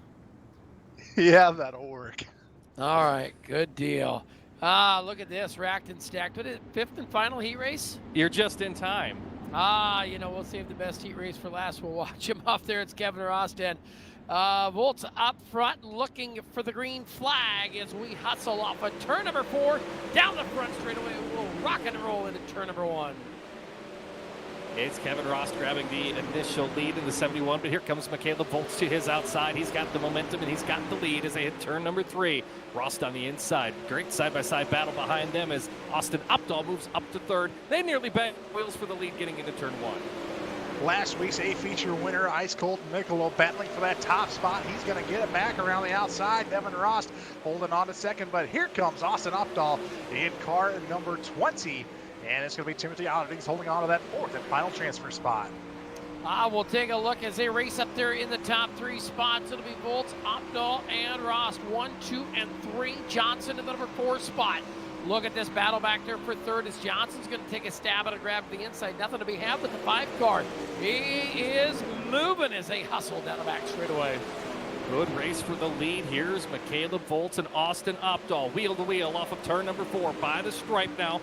Yeah, that'll work. All right, good deal. Look at this, racked and stacked. What is it, 5th and final heat race? You're just in time. We'll save the best heat race for last. We'll watch him off there. It's Kevin Rostan. Volts up front looking for the green flag as we hustle off of turn number 4 down the front straightaway. We'll rock and roll into turn number 1. It's Kevin Ross grabbing the initial lead in the 71, but here comes Michaela Volts to his outside. He's got the momentum and he's got the lead as they hit turn number 3. Ross on the inside. Great side-by-side battle behind them as Austin Opdahl moves up to 3rd. They nearly bent wheels for the lead getting into turn 1. Last week's A-Feature winner, Ice Cold Michelob, battling for that top spot. He's going to get it back around the outside. Devin Rost holding on to 2nd, but here comes Austin Opdahl in car number 20. And it's going to be Timothy Allerdings holding on to that fourth and final transfer spot. We'll take a look as they race up there in the top 3 spots. It'll be Volts, Opdahl, and Rost. 1, 2, and 3. Johnson in the number 4 spot. Look at this battle back there for third as Johnson's going to take a stab at a grab to the inside. Nothing to be had with the 5 car. He is moving as they hustle down the back straightaway. Good race for the lead. Here's Caleb Volts and Austin Opdahl. Wheel to wheel off of turn number 4 by the stripe now.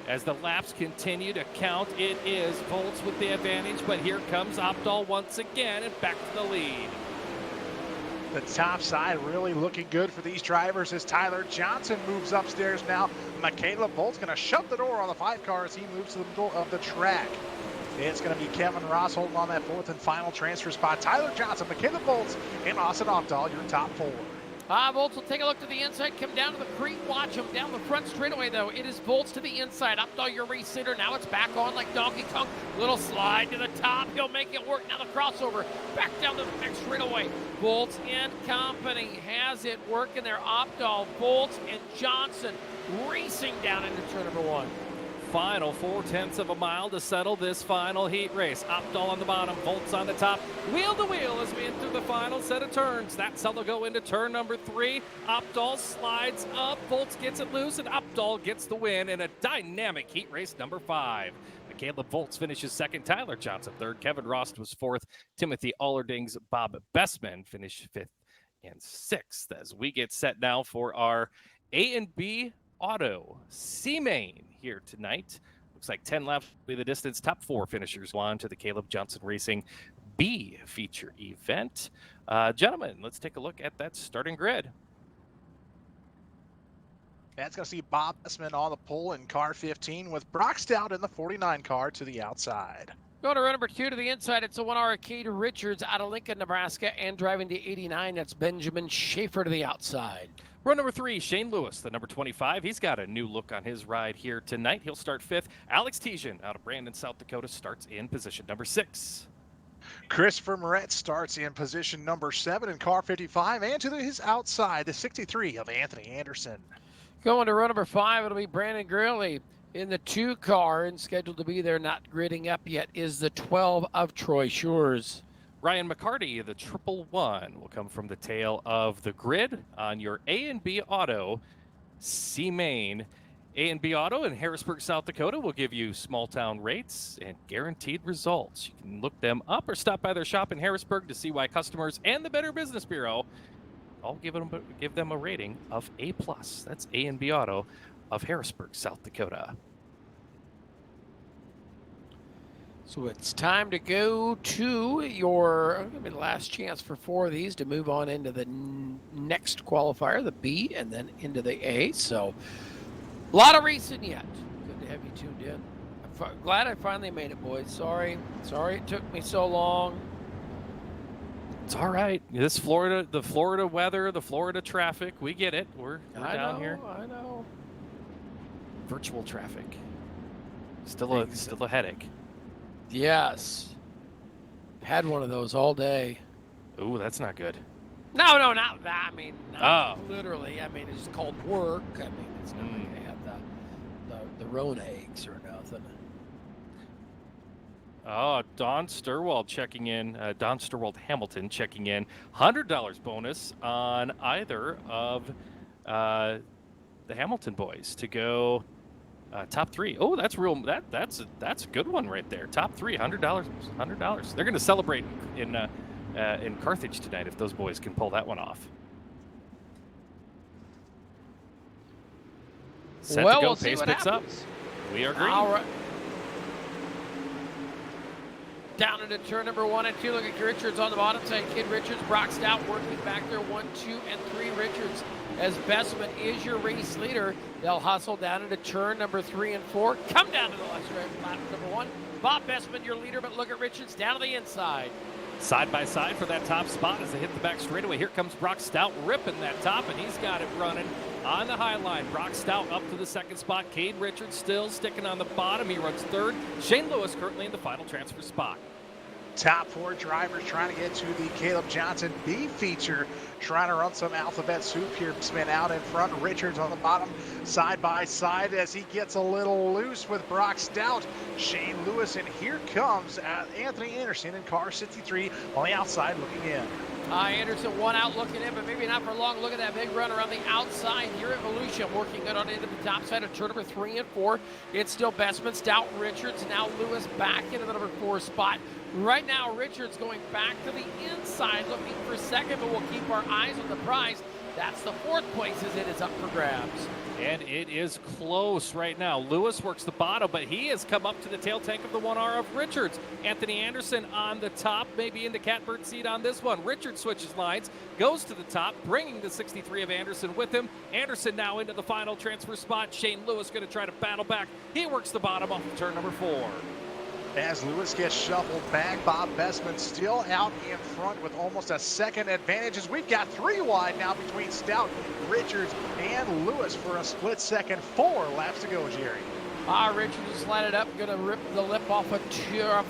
As the laps continue to count, it is Volts with the advantage, but here comes Opdahl once again and back to the lead. The top side really looking good for these drivers as Tyler Johnson moves upstairs now. Caleb Volt's going to shut the door on the 5 car as he moves to the middle of the track. It's going to be Kevin Ross holding on that fourth and final transfer spot. Tyler Johnson, Caleb Volts, and Austin Opdahl, your top 4. Volts will take a look to the inside, come down to the creek, watch him down the front straightaway though. It is Volts to the inside. Opdahl, your race leader. Now it's back on like Donkey Kong. Little slide to the top. He'll make it work. Now the crossover. Back down to the next straightaway. Volts and company has it working there. Opdahl, Volts, and Johnson racing down into turn number 1. Final 4/10 of a mile to settle this final heat race. Opdahl on the bottom, Volts on the top. Wheel to wheel as we enter the final set of turns. That's how they'll go into turn number 3. Opdahl slides up, Volts gets it loose, and Opdahl gets the win in a dynamic heat race number 5. Caleb Volts finishes second, Tyler Johnson third, Kevin Rost was fourth, Timothy Allerdings, Bob Bestman finished 5th and 6th. As we get set now for our A and B Auto C-Main here tonight. Looks like 10 laps will be the distance. Top 4 finishers go on to the Caleb Johnson Racing B feature event. Gentlemen, let's take a look at that starting grid. That's going to see Bob Essman on the pole in car 15 with Brock Stout in the 49 car to the outside. Going to run number 2 to the inside. It's the 1R Cade Richards out of Lincoln, Nebraska, and driving to 89. That's Benjamin Schaefer to the outside. Run number 3, Shane Lewis, the number 25. He's got a new look on his ride here tonight. He'll start 5th. Alex Tijan out of Brandon, South Dakota, starts in position number 6. Christopher Moretz starts in position number 7 in car 55, and to his outside, the 63 of Anthony Anderson. Going to run number 5, it'll be Brandon Gurley in the 2 car, and scheduled to be there, not gridding up yet, is the 12 of Troy Shores. Ryan McCarty, the 111, will come from the tail of the grid on your A and B Auto C-Main. A and B Auto in Harrisburg, South Dakota will give you small town rates and guaranteed results. You can look them up or stop by their shop in Harrisburg to see why customers and the Better Business Bureau all give them a rating of A+. That's A and B Auto of Harrisburg, South Dakota. So it's time to go to your last chance for 4 of these to move on into the next qualifier, the B, and then into the A. So a lot of racing yet. Good to have you tuned in. I'm glad I finally made it, boys. Sorry it took me so long. It's all right. The Florida weather, the Florida traffic, we get it. We're down here. I know. Virtual traffic. Still a headache. Yes. Had one of those all day. Ooh, that's not good. No, not that. I mean, literally. I mean, it's called work. I mean, it's not like I have the Rona eggs or nothing. Oh, Don Sturwald checking in. Don Sturwald Hamilton checking in. $100 bonus on either of the Hamilton boys to go top 3. Oh, that's real. That's a good one right there. Top 3, $100. They're going to celebrate in Carthage tonight if those boys can pull that one off. Set to go. We'll Pace see what picks happens. up. We are green. All right. Down into turn number 1 and 2. Look at Richards on the bottom side. Kid Richards, Brock Stout working back there. 1, 2, and 3. Richards as Bestman is your race leader. They'll hustle down into turn number 3 and 4. Come down to the left lap number 1. Bob Bestman, your leader, but look at Richards down to the inside. Side by side for that top spot as they hit the back straightaway. Here comes Brock Stout ripping that top, and he's got it running on the high line. Brock Stout up to the 2nd spot. Cade Richards still sticking on the bottom. He runs 3rd. Shane Lewis currently in the final transfer spot. Top 4 drivers trying to get to the Caleb Johnson B feature, trying to run some alphabet soup here. Spin out in front, Richards on the bottom, side by side as he gets a little loose with Brock Stout, Shane Lewis, and here comes Anthony Anderson in car 63 on the outside looking in. Anderson one out looking in, but maybe not for long. Look at that big run around the outside here at Volusia, working it on into the top side of turn number 3 and 4. It's still Bestman, Stout, Richards, now Lewis back into the number 4 spot. Right now, Richards going back to the inside, looking for second, but we'll keep our eyes on the prize. That's the 4th place as it is up for grabs. And it is close right now. Lewis works the bottom, but he has come up to the tail tank of the 1R of Richards. Anthony Anderson on the top, maybe in the catbird seat on this one. Richards switches lines, goes to the top, bringing the 63 of Anderson with him. Anderson now into the final transfer spot. Shane Lewis going to try to battle back. He works the bottom off of turn number 4. As Lewis gets shuffled back, Bob Bestman still out in front with almost a second advantage as we've got 3 wide now between Stout, Richards, and Lewis for a split second. 4 laps to go, Jerry. Richards is slided up, going to rip the lip off of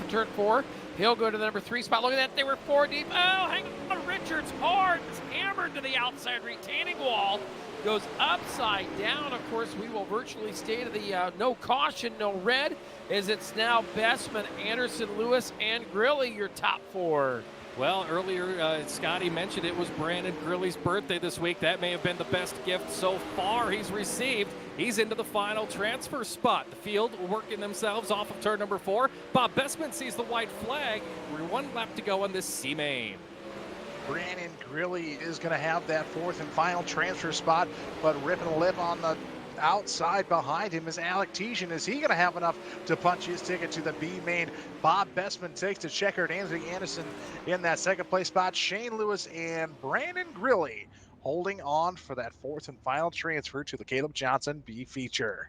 turn 4. He'll go to the number 3 spot. Look at that, they were 4 deep. Oh, hang on, Richards hard. It's hammered to the outside retaining wall. Goes upside down. Of course, we will virtually stay to the no caution, no red, as it's now Bestman, Anderson, Lewis, and Grilly, your top 4. Well, earlier, Scotty mentioned it was Brandon Grilly's birthday this week. That may have been the best gift so far he's received. He's into the final transfer spot. The field working themselves off of turn number 4. Bob Bestman sees the white flag. We're 1 lap to go on this C-main. Brandon Grilly is going to have that 4th and final transfer spot, but ripping a lip on the outside behind him is Alec Tejan. Is he going to have enough to punch his ticket to the B main? Bob Bestman takes the checkered. Anthony Anderson in that 2nd place spot. Shane Lewis and Brandon Grilly holding on for that 4th and final transfer to the Caleb Johnson B feature.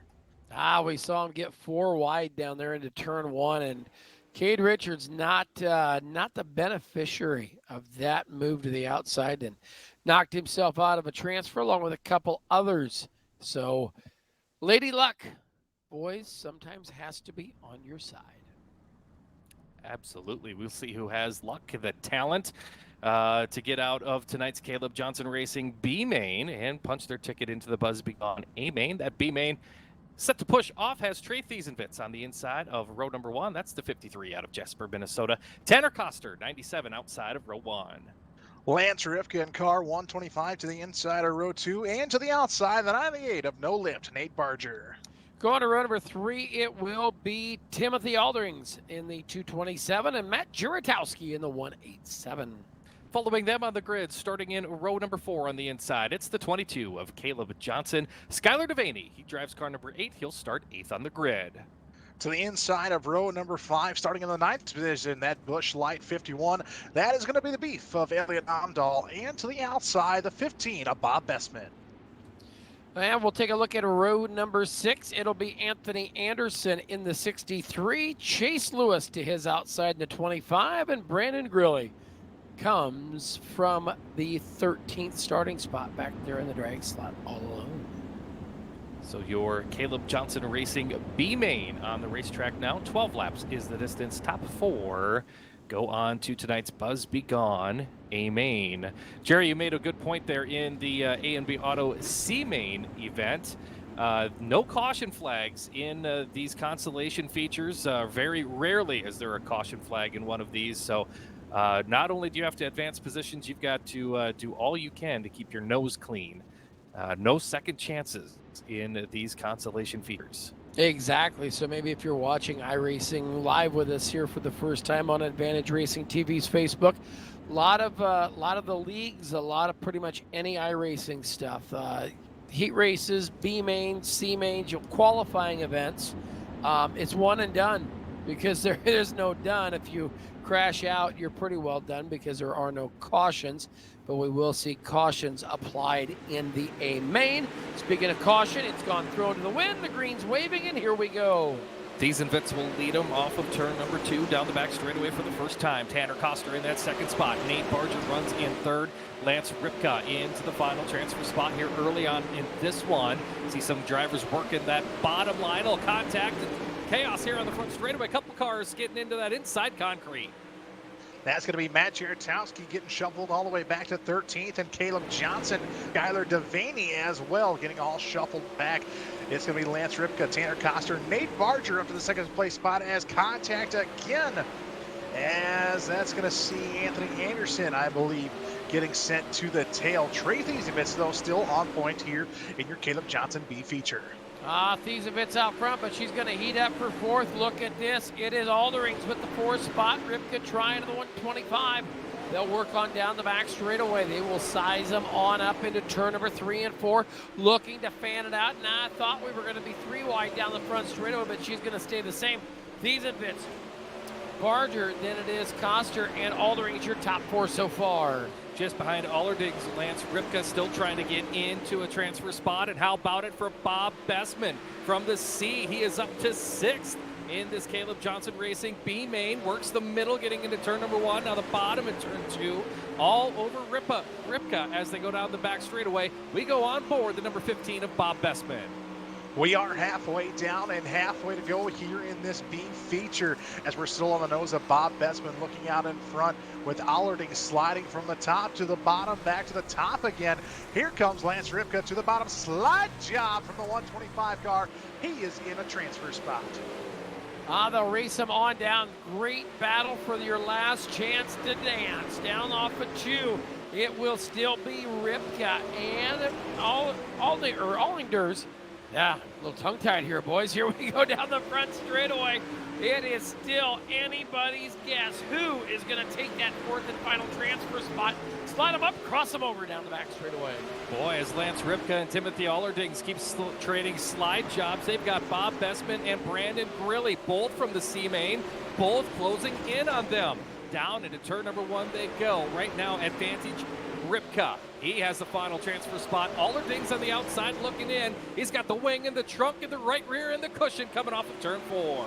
We saw him get 4 wide down there into turn 1, and Cade Richards not the beneficiary of that move to the outside, and knocked himself out of a transfer along with a couple others. So, Lady Luck, boys, sometimes has to be on your side. Absolutely. We'll see who has luck, the talent to get out of tonight's Caleb Johnson Racing B main and punch their ticket into the Buzz Be Gone A main. That B main set to push off has Trey Thiesenvitz on the inside of row number 1. That's the 53 out of Jasper, Minnesota. Tanner Koster, 97 outside of row 1. Lance Rifka in car 125 to the inside of row 2 and to the outside, the 98 of No Lift, Nate Barger. Going to row number 3, it will be Timothy Alderings in the 227 and Matt Juratowski in the 187. Following them on the grid, starting in row number 4 on the inside, it's the 22 of Caleb Johnson. Skylar Devaney, he drives car number 8. He'll start 8th on the grid. To the inside of row number 5, starting in the 9th position, that Busch Light 51. That is going to be the beef of Elliot Amdahl. And to the outside, the 15 of Bob Bestman. And we'll take a look at row number 6. It'll be Anthony Anderson in the 63, Chase Lewis to his outside in the 25, and Brandon Grilly comes from the 13th starting spot back there in the drag slot all alone. So your Caleb Johnson Racing B main on the racetrack now. 12 laps is the distance. Top 4 go on to tonight's Buzz Be Gone A main. Jerry, you made a good point there in the A&B Auto C main event. No caution flags in these consolation features. Very rarely is there a caution flag in one of these. So not only do you have to advance positions, you've got to do all you can to keep your nose clean. No second chances in these consolation features. Exactly. So maybe if you're watching iRacing live with us here for the first time on Advantage Racing TV's Facebook, a lot of the leagues, a lot of pretty much any iRacing stuff, heat races, B mains, C mains, qualifying events, it's one and done because there's no done. If you crash out, you're pretty well done because there are no cautions. But we will see cautions applied in the A main. Speaking of caution, it's gone thrown to the wind. The green's waving, and here we go. Thiesenvitz will lead them off of turn number 2 down the back straightaway for the first time. Tanner Koster in that 2nd spot. Nate Barger runs in 3rd. Lance Ripka into the final transfer spot here early on in this one. See some drivers working that bottom line. Contact and chaos here on the front straightaway. A couple cars getting into that inside concrete. That's going to be Matt Jaretowski getting shuffled all the way back to 13th, and Caleb Johnson, Skylar Devaney as well, getting all shuffled back. It's going to be Lance Ripka, Tanner Koster, Nate Barger up to the second place spot as contact again, as that's going to see Anthony Anderson, I believe, getting sent to the tail. Trey Thiesevitz, though, still on point here in your Caleb Johnson B feature. Thiesevitz out front, but she's going to heat up for fourth. Look at this. It is Alderings with the fourth spot. Ripka trying to the 125. They'll work on down the back straightaway. They will size them on up into turn number 3 and 4, looking to fan it out. Now, I thought we were going to be 3 wide down the front straightaway, but she's going to stay the same. Thiesevitz, Barger, then it is Koster and Alderings, your top 4 so far. Just behind Allerdings, Lance Ripka still trying to get into a transfer spot. And how about it for Bob Bestman from the C? He is up to 6th in this Caleb Johnson Racing B main. Works the middle, getting into turn number 1. Now the bottom in turn 2. All over Ripka as they go down the back straightaway. We go on board the number 15 of Bob Bestman. We are halfway down and halfway to go here in this B feature, as we're still on the nose of Bob Bestman, looking out in front with Allerding sliding from the top to the bottom, back to the top again. Here comes Lance Ripka to the bottom, slide job from the 125 car. He is in a transfer spot. They'll race him on down. Great battle for your last chance to dance. Down off of 2. It will still be Ripka and Allingers. Yeah, a little tongue-tied here, boys. Here we go down the front straightaway. It is still anybody's guess who is going to take that 4th and final transfer spot. Slide them up, cross them over down the back straightaway. Boy, as Lance Ripka and Timothy Allerdings keep trading slide jobs, they've got Bob Bestman and Brandon Grilly, both from the C main, both closing in on them. Down into turn number 1 they go. Right now, advantage Ripka. He has the final transfer spot. Allerdings on the outside looking in. He's got the wing and the trunk and the right rear and the cushion coming off of turn 4.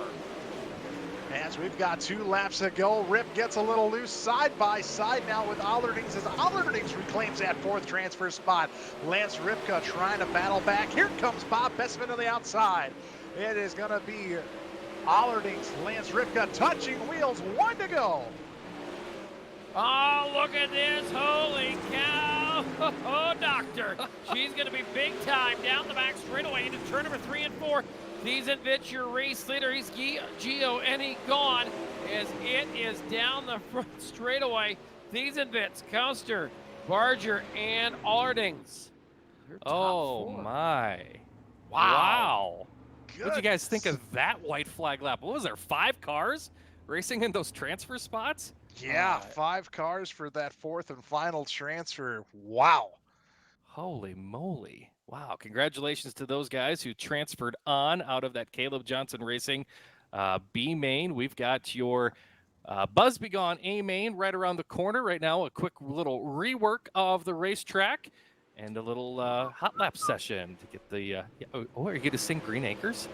As we've got 2 laps to go, Rip gets a little loose side by side now with Allerdings, as Allerdings reclaims that 4th transfer spot. Lance Ripka trying to battle back. Here comes Bob Bestman on the outside. It is going to be Allerdings, Lance Ripka touching wheels, 1 to go. Oh, look at this. Holy cow. Oh, doctor. She's going to be big time down the back straightaway into turn number 3 and 4. Thiesevitz, your race leader. He's G-O-N-E gone as it is down the front straightaway. Thiesevitz, Koster, Barger, and Allerdings. Oh, 4. my. Wow. What did you guys think of that white flag lap? What was there, 5 cars racing in those transfer spots? Yeah, 5 cars for that 4th and final transfer. Wow. Holy moly. Wow. Congratulations to those guys who transferred on out of that Caleb Johnson Racing B main. We've got your Buzz Be Gone A main right around the corner right now. A quick little rework of the racetrack and a little hot lap session to get the... are you going to sing Green Acres?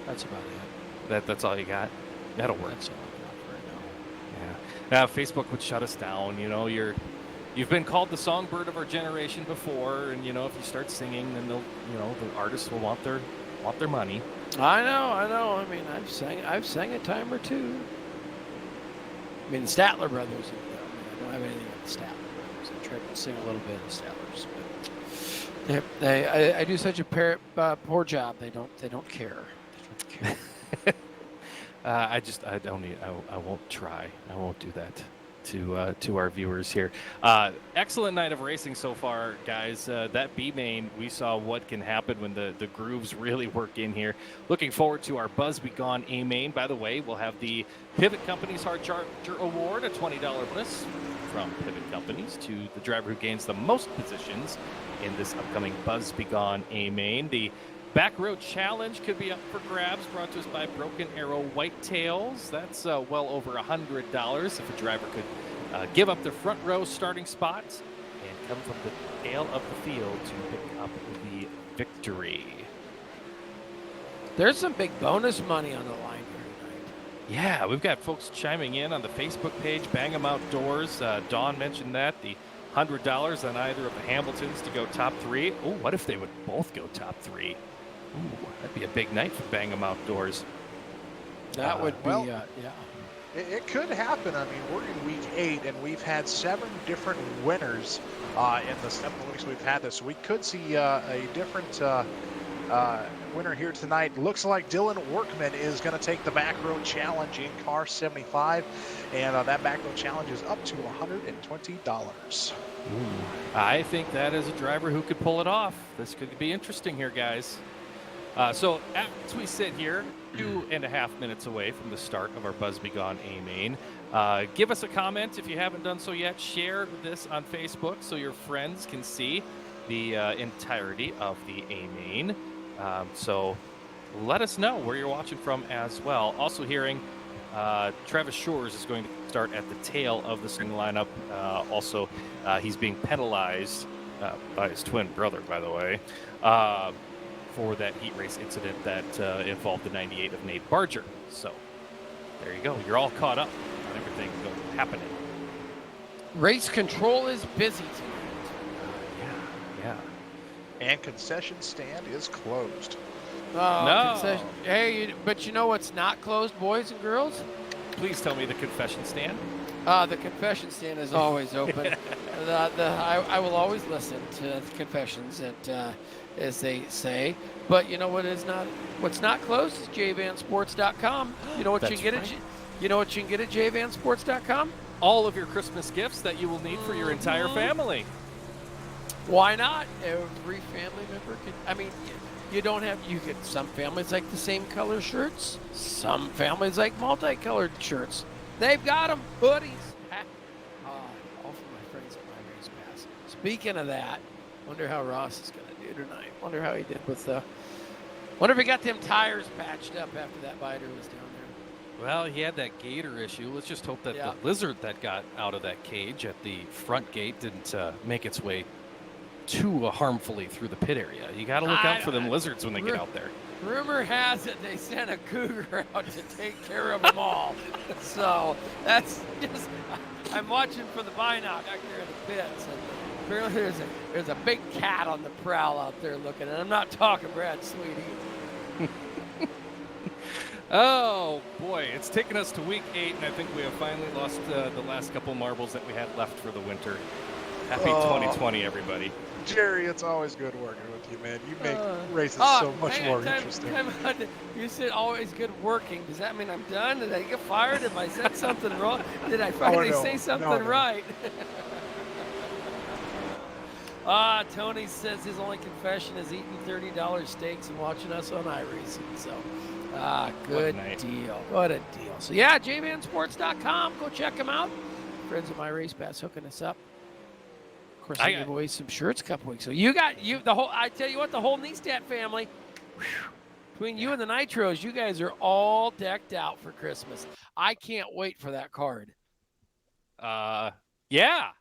That's about it. That's all you got? That'll work. That's all I got right now. Yeah. Now, Facebook would shut us down. You know, you've been called the songbird of our generation before, and you know, if you start singing, then they'll, you know, the artists will want their money. I know. I mean, I've sang a time or 2. I mean, the Statler brothers. I don't have anything with the Statler brothers. I tried to sing a little bit of the Statlers, but I do such a poor job. They don't care. I won't try. I won't do that to our viewers here. Excellent night of racing so far, guys. That B main, we saw what can happen when the grooves really work in here. Looking forward to our Buzz Be Gone A main. By the way, we'll have the Pivot Companies Hard Charger Award, a $20 bonus from Pivot Companies to the driver who gains the most positions in this upcoming Buzz Be Gone A main. The Back Row Challenge could be up for grabs, brought to us by Broken Arrow Whitetails. That's well over $100 if a driver could give up the front row starting spots and come from the tail of the field to pick up the victory. There's some big bonus money on the line here tonight. Yeah, we've got folks chiming in on the Facebook page, Bang 'em Outdoors. Dawn mentioned that, the $100 on either of the Hamiltons to go top 3. Oh, what if they would both go top 3? Ooh, that'd be a big night for Bang 'em Outdoors. That would be, well, yeah. It could happen. I mean, we're in week 8, and we've had 7 different winners in the 7 weeks we've had this. We could see a different winner here tonight. Looks like Dylan Workman is going to take the back row challenge in car 75, and that back row challenge is up to $120. I think that is a driver who could pull it off. This could be interesting here, guys. So as we sit here, 2.5 minutes away from the start of our Buzz Be Gone A-Main, give us a comment if you haven't done so yet. Share this on Facebook so your friends can see the entirety of the A-Main. So let us know where you're watching from as well. Also hearing Travis Shores is going to start at the tail of the starting lineup. Also, he's being penalized by his twin brother, by the way, for that heat race incident that involved the 98 of Nate Barger. So there you go. You're all caught up on everything happening. Race control is busy tonight. Yeah. And concession stand is closed. Oh, No. Hey, but you know what's not closed, boys and girls? Please tell me the confession stand. The confession stand is always open. I will always listen to the confessions that, as they say. But you know what is not? What's not closed is jvansports.com. You know what you That's can get right. You know what you can get at jvansports.com? All of your Christmas gifts that you will need for your entire family. Why not? Every family member can. I mean, you don't have. You get some families like the same color shirts. Some families like multicolored shirts. They've got them. Hoodies. All for my friends at My Race Pass. Speaking of that, wonder how Ross is going to do tonight. Wonder how he did with the. Wonder if he got them tires patched up after that biter was down there. Well, he had that gator issue. Let's just hope that the lizard that got out of that cage at the front gate didn't make its way too harmfully through the pit area. You got to look out for them lizards when they get out there. Rumor has it they sent a cougar out to take care of them all. So that's just, I'm watching for the binoc back there in the pits. And apparently there's a big cat on the prowl out there looking. And I'm not talking Brad Sweet either. Oh, boy. It's taken us to week 8, and I think we have finally lost the last couple marbles that we had left for the winter. Happy 2020, everybody. Jerry, it's always good working with you, man. You make races so much more interesting. You said always good working. Does that mean I'm done? Did I get fired? If I said something wrong? Did I finally say something right? Tony says his only confession is eating $30 steaks and watching us on iRacing. So, good deal. What a deal. So, yeah, jvansports.com. Go check them out. Friends of My Race Pass hooking us up. Of course, I gave away some shirts a couple weeks. So I tell you what, the whole Neistat family, between you and the Nitros, you guys are all decked out for Christmas. I can't wait for that card. Yeah,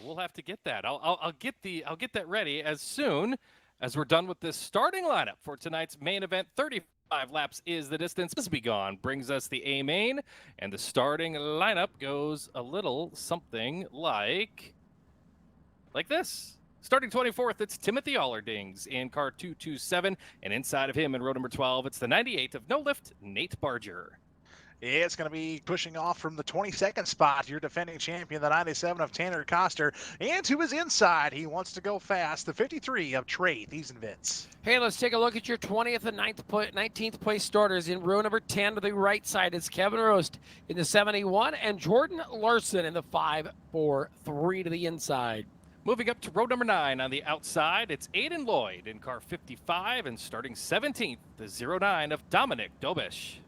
we'll have to get that. I'll get that ready as soon as we're done with this starting lineup for tonight's main event. 35 laps is the distance. Buzz Be Gone brings us the A main, and the starting lineup goes a little something like this. Starting 24th, it's Timothy Allerdings in car 227, and inside of him in row number 12, it's the 98 of No Lift, Nate Barger. It's going to be pushing off from the 22nd spot, your defending champion, the 97 of Tanner Koster. And to his inside, he wants to go fast, the 53 of Trey Thiesenvitz. Hey, let's take a look at your 20th and 19th place starters. In row number 10 to the right side, it's Kevin Roast in the 71 and Jordan Larson in the 5-4-3 to the inside. Moving up to row number 9 on the outside, it's Aiden Lloyd in car 55, and starting 17th, the 09 of Dominic Dobish.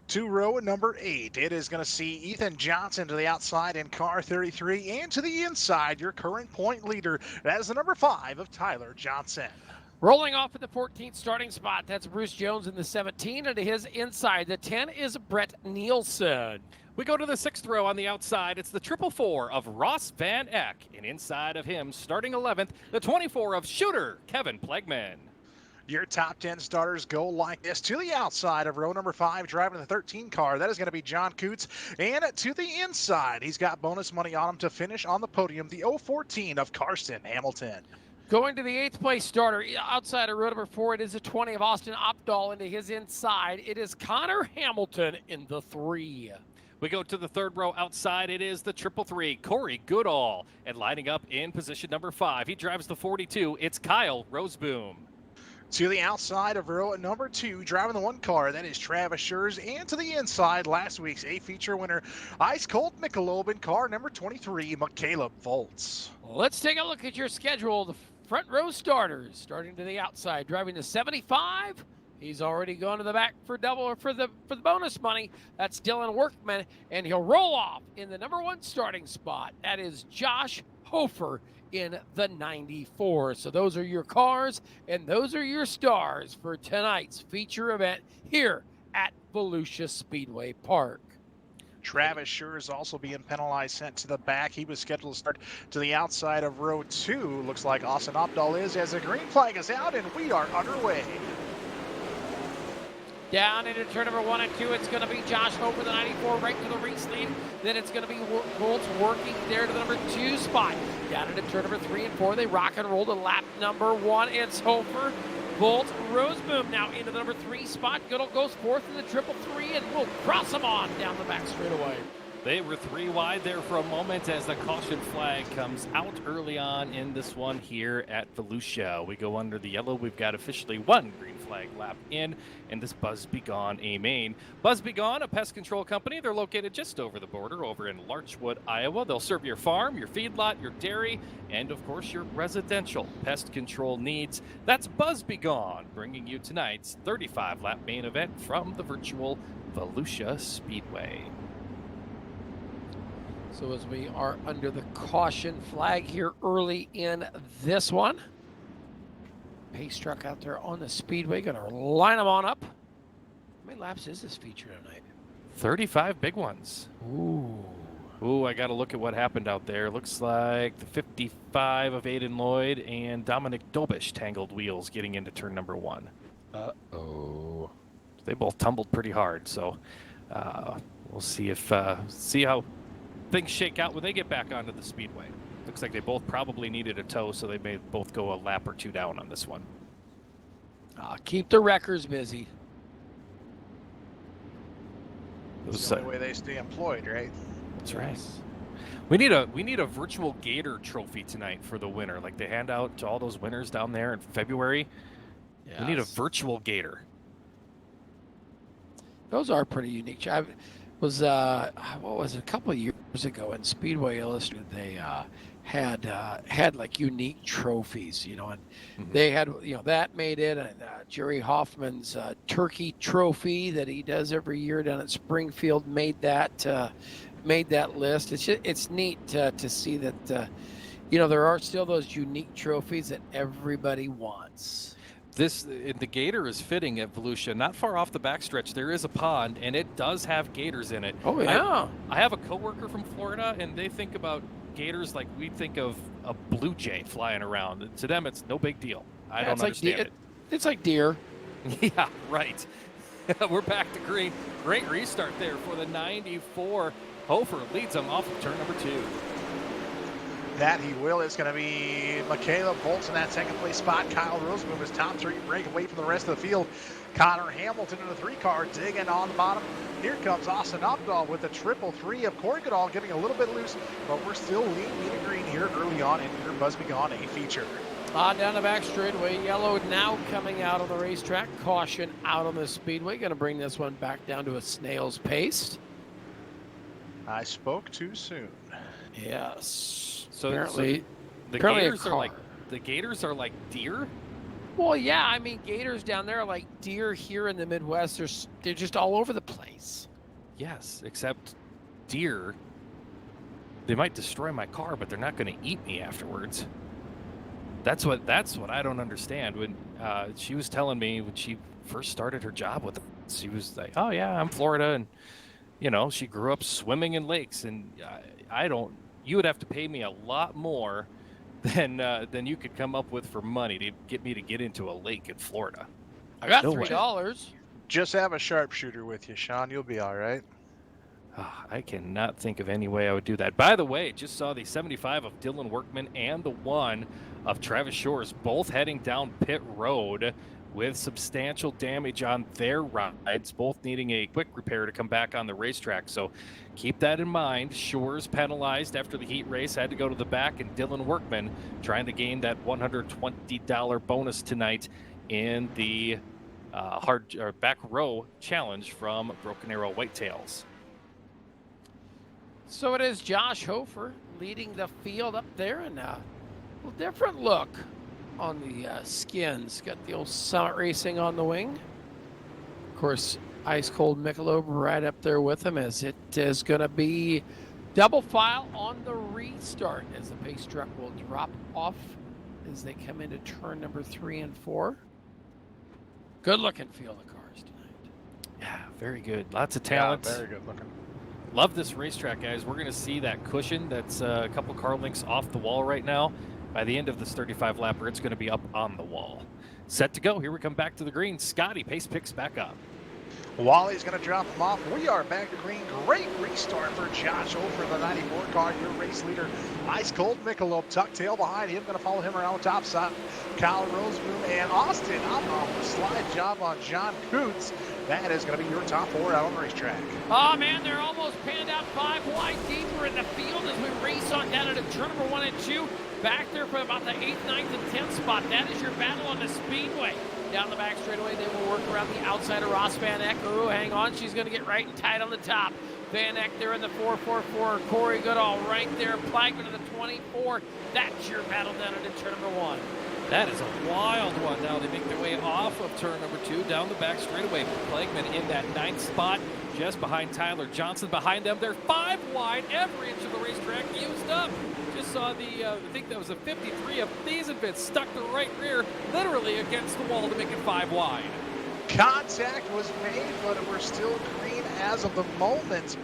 To row number 8, it is going to see Ethan Johnson to the outside in car 33, and to the inside, your current point leader, that is the number 5 of Tyler Johnson. Rolling off at the 14th starting spot, that's Bruce Jones in the 17, and to his inside, the 10 is Brett Nielsen. We go to the 6th row on the outside. It's the 444 of Ross Van Eck. And inside of him, starting 11th, the 24 of Shooter, Kevin Plegman. Your top 10 starters go like this. To the outside of row number 5, driving the 13 car, that is going to be John Coots. And to the inside, he's got bonus money on him to finish on the podium, the 014 of Carson Hamilton. Going to the 8th place starter outside of row number 4, it is a 20 of Austin Opdahl into his inside. It is Connor Hamilton in the 3. We go to the 3rd row outside. It is the 333, Corey Goodall. And lining up in position number 5, he drives the 42. It's Kyle Roseboom. To the outside of row number 2, driving the 1 car, that is Travis Schurz. And to the inside, last week's A-Feature winner, Ice Cold Michelob in car number 23, Caleb Volts. Let's take a look at your schedule. The front row starters, starting to the outside, driving the 75. He's already gone to the back for double or for the bonus money. That's Dylan Workman, and he'll roll off in the number 1 starting spot. That is Josh Hoefer in the 94. So those are your cars, and those are your stars for tonight's feature event here at Volusia Speedway Park. Travis Schurz also being penalized, sent to the back. He was scheduled to start to the outside of row 2. Looks like Austin Opdahl is, as the green flag is out, and we are underway. Down into turn number 1 and 2, it's going to be Josh Hoefer, the 94, right to the race lead. Then it's going to be Volts working there to the number 2 spot. Down into turn number 3 and 4, they rock and roll to lap number 1. It's Hoefer, Volts, Roseboom now into the number 3 spot. Goodall goes 4th in the 333, and we'll cross them on down the back straightaway. They were 3 wide there for a moment as the caution flag comes out early on in this one here at Volusia. We go under the yellow. We've got officially 1 green flag lap in this Buzz Be Gone A-Main. Buzz Be Gone, a pest control company. They're located just over the border over in Larchwood, Iowa. They'll serve your farm, your feedlot, your dairy, and of course your residential pest control needs. That's Buzz Be Gone, bringing you tonight's 35-lap main event from the virtual Volusia Speedway. So as we are under the caution flag here early in this one, pace truck out there on the speedway, gonna line them on up. How many laps is this feature tonight? 35 big ones. Ooh, I gotta look at what happened out there. Looks like the 55 of Aiden Lloyd and Dominic Dobish tangled wheels getting into turn number 1. Uh-oh. They both tumbled pretty hard, so we'll see how things shake out when they get back onto the speedway. Looks like they both probably needed a tow, so they may both go a lap or 2 down on this one. Keep the wreckers busy. That's the only way they stay employed, right? That's right. We need a virtual Gator trophy tonight for the winner, like they hand out to all those winners down there in February. Yes. We need a virtual Gator. Those are pretty unique. I was what was it, a couple of years ago in Speedway Illustrated, they had like unique trophies, and they had, that made it, and Jerry Hoffman's turkey trophy that he does every year down at Springfield made that list. It's neat to see that there are still those unique trophies that everybody wants. The gator is fitting at Volusia. Not far off the backstretch, there is a pond, and it does have gators in it. Oh, yeah. I have a coworker from Florida, and they think about gators like we think of a blue jay flying around. To them, it's no big deal. I don't understand it. It's like deer. Yeah, right. We're back to green. Great restart there for the 94. Hoefer leads them off of turn number 2. That he will. It's going to be Caleb Volts in that 2nd place spot. Kyle Roseboom is top 3, break away from the rest of the field. Connor Hamilton in the 3 car, digging on the bottom. Here comes Austin Opdahl with the 333 of Corey Goodall, getting a little bit loose, but we're still leading in green here early on in your Buzz Be Gone A-Feature. Down the back straightaway, yellow now coming out on the racetrack. Caution out on the speedway. Going to bring this one back down to a snail's pace. I spoke too soon. Yes. So apparently the gators are like deer. Well, yeah, I mean, gators down there are like deer here in the Midwest. They're just all over the place. Yes, except deer, they might destroy my car, but they're not going to eat me afterwards. That's what I don't understand. When she was telling me when she first started her job with them, she was like, "Oh yeah, I'm Florida," and she grew up swimming in lakes, and I don't. You would have to pay me a lot more than you could come up with for money to get me to get into a lake in Florida. I got $3. Just have a sharpshooter with you, Sean. You'll be all right. I cannot think of any way I would do that. By the way, just saw the 75 of Dylan Workman and the 1 of Travis Shores both heading down pit road with substantial damage on their rides, both needing a quick repair to come back on the racetrack. So keep that in mind. Shores penalized after the heat race, had to go to the back, and Dylan Workman trying to gain that $120 bonus tonight in the back row challenge from Broken Arrow Whitetails. So it is Josh Hoefer leading the field up there, and a little different look on the skins. Got the old Summit Racing on the wing. Of course, ice cold Michelob right up there with him, as it is going to be double file on the restart as the pace truck will drop off as they come into turn number 3 and 4. Good looking field of cars tonight. Yeah, very good. Lots of talent. Yeah, very good looking. Love this racetrack, guys. We're going to see that cushion that's a couple car lengths off the wall right now. By the end of this 35 lapper, it's going to be up on the wall. Set to go. Here we come back to the green. Scotty, pace picks back up. Wally's going to drop him off. We are back to green. Great restart for Josh Over the 94 car, your race leader. Ice cold Michelob, tuck tail behind him. Going to follow him around the top side. Kyle Roseboom and Austin Oppenhoff. Slide job on John Coots. That is going to be your top 4 out on the racetrack. Oh, man, they're almost panned out 5 wide deeper in the field as we race on down into turn number 1 and 2. Back there for about the 8th, 9th, and 10th spot. That is your battle on the Speedway. Down the back straightaway, they will work around the outside of Ross Van Eck. Ooh, hang on, she's going to get right and tight on the top. Van Eck there in the 444. Corey Goodall right there. Plagman in the 24. That's your battle down into turn number 1. That is a wild one. Now they make their way off of turn number 2, down the back straightaway. Plagman in that 9th spot, just behind Tyler Johnson. Behind them, they're 5 wide. Every inch of the racetrack used up. Just saw the, I think that was a 53 of Thiesenfitz stuck the right rear literally against the wall to make it 5 wide. Contact was made, but we're still green as of the moment.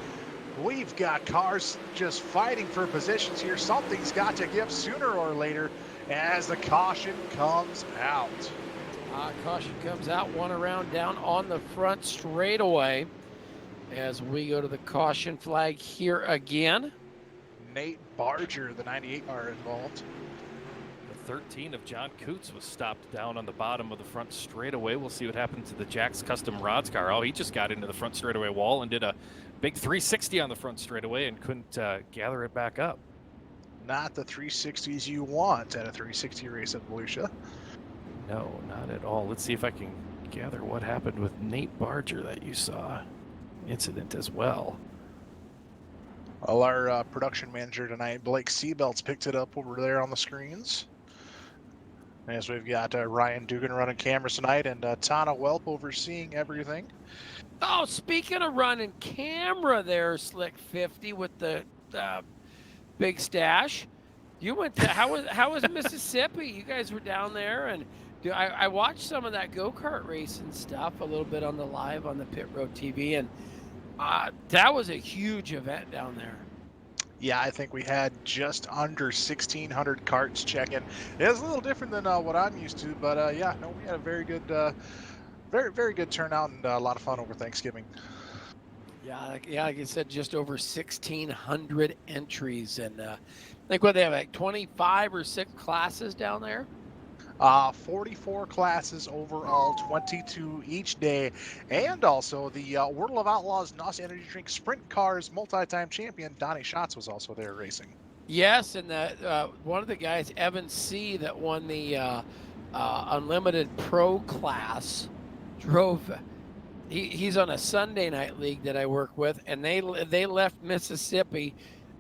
We've got cars just fighting for positions here. Something's got to give sooner or later as the caution comes out. Caution comes out, 1 around down on the front straightaway as we go to the caution flag here again. Nate Barger, the 98 are involved. The 13 of John Coots was stopped down on the bottom of the front straightaway. We'll see what happened to the Jack's Custom Rods car. Oh, he just got into the front straightaway wall and did a big 360 on the front straightaway and couldn't gather it back up. Not the 360s you want at a 360 race at Volusia. No, not at all. Let's see if I can gather what happened with Nate Barger that you saw. Incident as well. Well, our production manager tonight, Blake Seabelts, picked it up over there on the screens. As we've got Ryan Dugan running cameras tonight and Tana Welp overseeing everything. Oh, speaking of running camera there, Slick 50 with the big stash. You went to, how was Mississippi? You guys were down there, and I watched some of that go-kart racing stuff a little bit on the live on the Pit Road TV, and that was a huge event down there. Yeah, I think we had just under 1,600 carts check in. It was a little different than what I'm used to, but yeah, no, we had a very good, very good turnout and a lot of fun over Thanksgiving. Yeah, like I said, just over 1,600 entries, and I think what they have, like 25 or 6 classes down there. 44 classes overall, 22 each day, and also the World of Outlaws NOS Energy Drink Sprint Cars multi-time champion Donnie Schatz was also there racing. Yes, and one of the guys, Evan C., that won the Unlimited Pro class, drove. He's on a Sunday night league that I work with, and they left Mississippi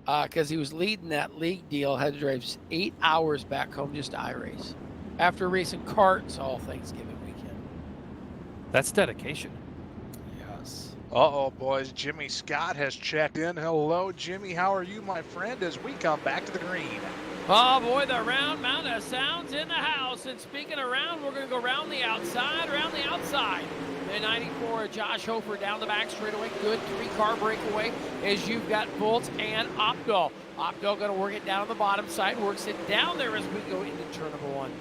because he was leading that league deal. Had to drive 8 hours back home just to iRace after racing karts all Thanksgiving weekend. That's dedication. Yes. Uh-oh, boys. Jimmy Scott has checked in. Hello, Jimmy. How are you, my friend, as we come back to the green? Oh, boy, the round mound of sounds in the house. And speaking of round, we're going to go around the outside. The 94, Josh Hoefer down the back straightaway. Good 3-car breakaway as you've got Volts and Opdahl. Opdahl going to work it down the bottom side. Works it down there as we go into turn number 1.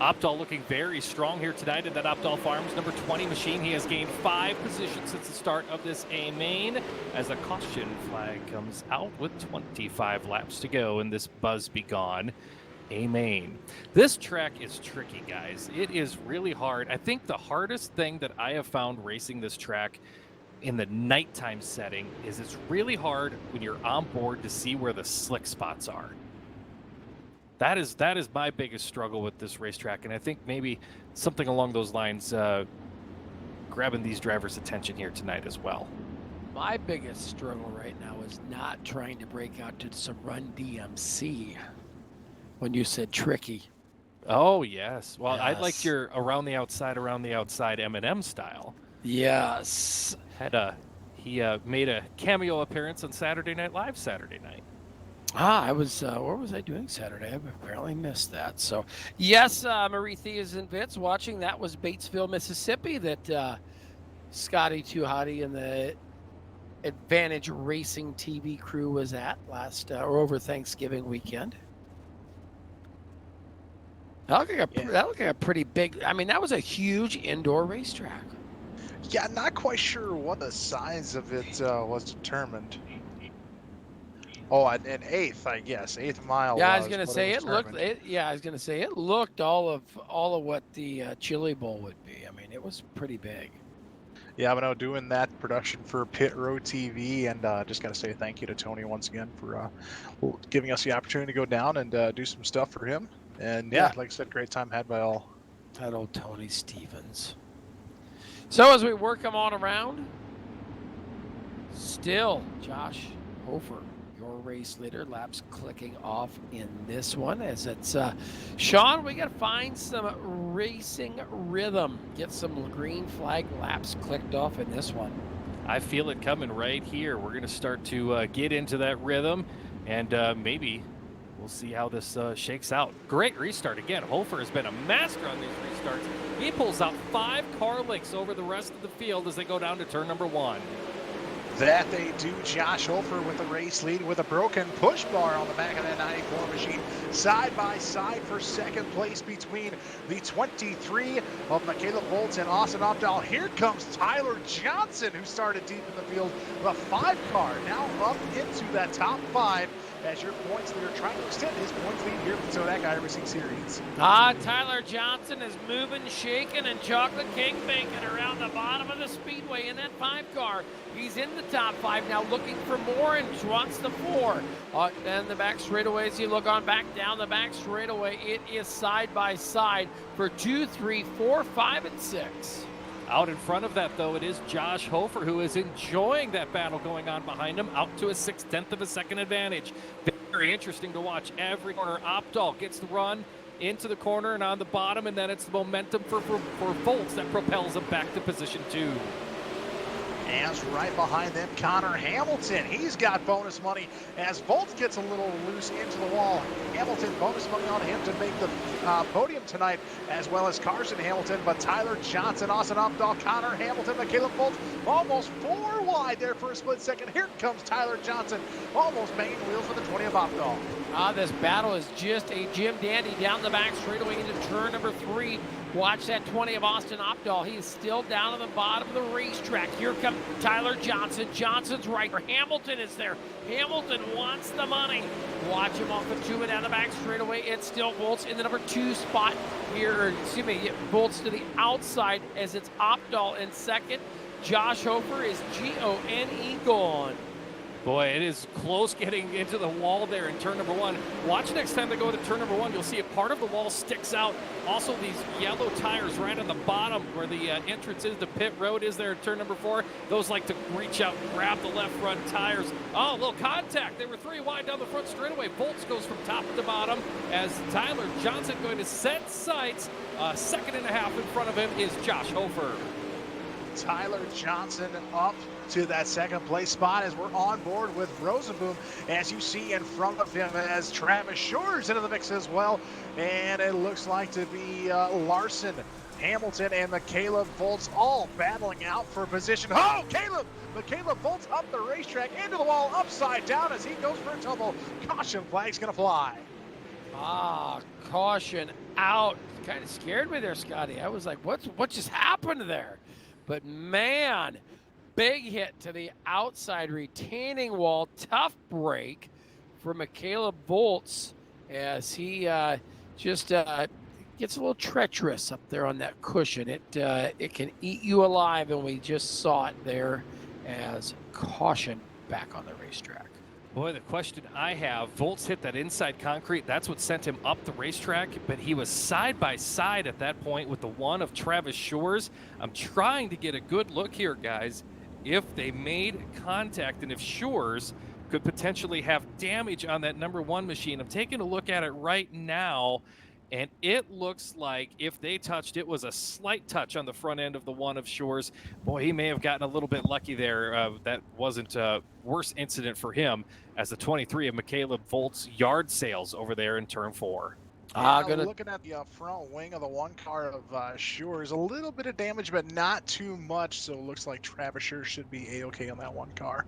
Opdahl looking very strong here tonight in that Opdahl Farms number 20 machine. He has gained 5 positions since the start of this A main as a caution flag comes out with 25 laps to go in this Buzz Be Gone A main. This track is tricky, guys. It is really hard. I think the hardest thing that I have found racing this track in the nighttime setting is it's really hard when you're on board to see where the slick spots are. That is my biggest struggle with this racetrack, and I think maybe something along those lines grabbing these drivers' attention here tonight as well. My biggest struggle right now is not trying to break out to some Run DMC when you said tricky. Oh, yes. Well, Yes. I liked your around the outside M&M style. Yes. He made a cameo appearance on Saturday Night Live Saturday night. I was, what was I doing Saturday? I apparently missed that. So, yes, Marie Thea's and Vince watching. That was Batesville, Mississippi that Scotty Too Hottie and the Advantage Racing TV crew was at last, or over Thanksgiving weekend. That looked like a pretty big, I mean, that was a huge indoor racetrack. Yeah, not quite sure what the size of it was determined. Oh, an eighth, I guess, 8th mile. Yeah, I was gonna say it looked. I was gonna say it looked all of what the Chili Bowl would be. I mean, it was pretty big. Yeah, but no, doing that production for Pit Road TV, and just gotta say thank you to Tony once again for giving us the opportunity to go down and do some stuff for him. And yeah, like I said, great time had by all. That old Tony Stevens. So as we work them on around, still Josh Hoefer, your race leader. Laps clicking off in this one as it's Sean. We got to find some racing rhythm. Get some green flag laps clicked off in this one. I feel it coming right here. We're going to start to get into that rhythm, and maybe we'll see how this shakes out. Great restart again. Hoefer has been a master on these restarts. He pulls out 5 car lengths over the rest of the field as they go down to turn number 1. That they do. Josh Hoefer with the race lead with a broken push bar on the back of that 94 machine. Side by side for second place between the 23 of Michaela Bolts and Austin Opdahl. Here comes Tyler Johnson, who started deep in the field. The 5 car now up into that top 5 as your points leader trying to extend his points lead here for the SODAK iRacing Series. Tyler Johnson is moving, shaking, and chocolate king bacon around the bottom of the Speedway in that 5 car. He's in the top 5 now, looking for more and wants the 4. And the back straightaway, as you look on back down the back straightaway, it is side by side for 2, 3, 4, 5, and 6. Out in front of that, though, it is Josh Hoefer, who is enjoying that battle going on behind him, out to a 6/10 of a second advantage. Very interesting to watch every corner. Opdahl gets the run into the corner and on the bottom, and then it's the momentum for Volts that propels him back to position 2. As right behind them, Connor Hamilton. He's got bonus money as Volts gets a little loose into the wall. Hamilton, bonus money on him to make the podium tonight, as well as Carson Hamilton. But Tyler Johnson, Austin Opdahl, Connor Hamilton, Michaela Volts, almost 4 wide there for a split second. Here comes Tyler Johnson, almost banging wheels for the 20 of Opdahl. This battle is just a Jim Dandy down the back straightaway into turn number 3. Watch that 20 of Austin Opdahl. He is still down at the bottom of the racetrack. Here comes Tyler Johnson. Johnson's right. Hamilton is there. Hamilton wants the money. Watch him off the 2 and down the back straightaway. It still Volts in the number 2 spot here. Volts to the outside as it's Opdahl in second. Josh Hoefer is Gone gone. Boy, it is close getting into the wall there in turn number 1. Watch next time they go to turn number 1. You'll see a part of the wall sticks out. Also, these yellow tires right on the bottom where the entrance is, the pit road is there in turn number 4. Those like to reach out and grab the left front tires. Oh, a little contact. They were 3 wide down the front straightaway. Volts goes from top to bottom as Tyler Johnson going to set sights. 1.5 seconds in front of him is Josh Hoefer. Tyler Johnson up to that second place spot as we're on board with Rosenboom, as you see in front of him as Travis Shore's into the mix as well, and it looks like to be Larson, Hamilton, and Michaela Volts all battling out for position. Oh, Michaela Volts up the racetrack into the wall upside down as he goes for a tumble. Caution flag's gonna fly. Caution out. Kind of scared me there, Scotty. I was like, what just happened there? But man, big hit to the outside retaining wall. Tough break for Michaela Volts as he just gets a little treacherous up there on that cushion. It can eat you alive, and we just saw it there as caution back on the racetrack. Boy, the question I have, Volts hit that inside concrete. That's what sent him up the racetrack, but he was side by side at that point with the one of Travis Shores. I'm trying to get a good look here, guys. If they made contact and if Shores could potentially have damage on that number 1 machine. I'm taking a look at it right now, and it looks like if they touched, it was a slight touch on the front end of the one of Shores. Boy, he may have gotten a little bit lucky there. That wasn't a worse incident for him as the 23 of Michaela Volt's yard sales over there in turn 4. Looking at the front wing of the one car of Shores, a little bit of damage, but not too much. So it looks like Travis Shores should be A-okay on that one car.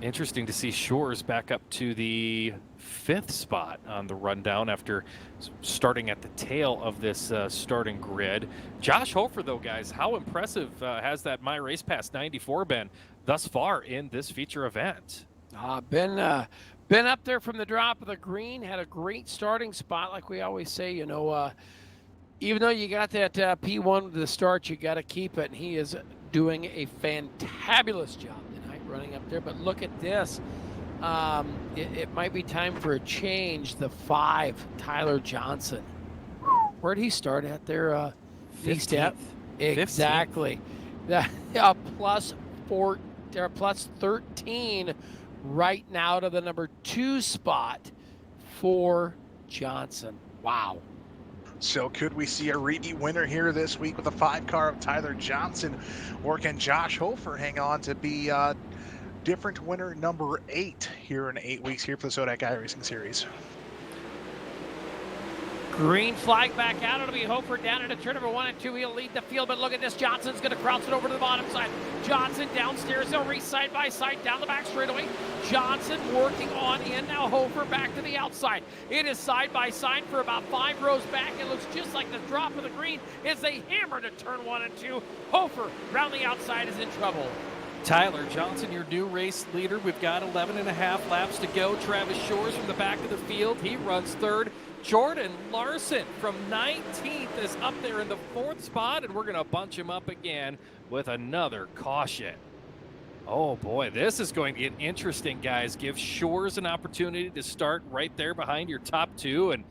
Interesting to see Shores back up to the 5th spot on the rundown after starting at the tail of this starting grid. Josh Hoefer, though, guys, how impressive has that My Race Pass 94 been thus far in this feature event? Been up there from the drop of the green, had a great starting spot, like we always say. You know, even though you got that P1 to the start, you got to keep it, and he is doing a fantabulous job running up there. But look at this. It might be time for a change. The 5, Tyler Johnson. Where'd he start at there? 15th. Exactly. Plus 13 right now to the number 2 spot for Johnson. Wow. So could we see a repeat winner here this week with the 5 car of Tyler Johnson, or can Josh Hoefer hang on to be different winner number 8 here in 8 weeks here for the SODAK iRacing Series? Green flag back out. It'll be Hoefer down into turn number 1 and 2. He'll lead the field, but look at this. Johnson's going to cross it over to the bottom side. Johnson downstairs. They'll race side by side down the back straightaway. Johnson working on in. Now Hoefer back to the outside. It is side by side for about 5 rows back. It looks just like the drop of the green as they hammer to turn 1 and 2. Hoefer round the outside is in trouble. Tyler Johnson, your new race leader. We've got 11.5 laps to go. Travis Shores from the back of the field. He runs 3rd. Jordan Larson from 19th is up there in the 4th spot, and we're going to bunch him up again with another caution. Oh boy, this is going to get interesting, guys. Give Shores an opportunity to start right there behind your top 2, and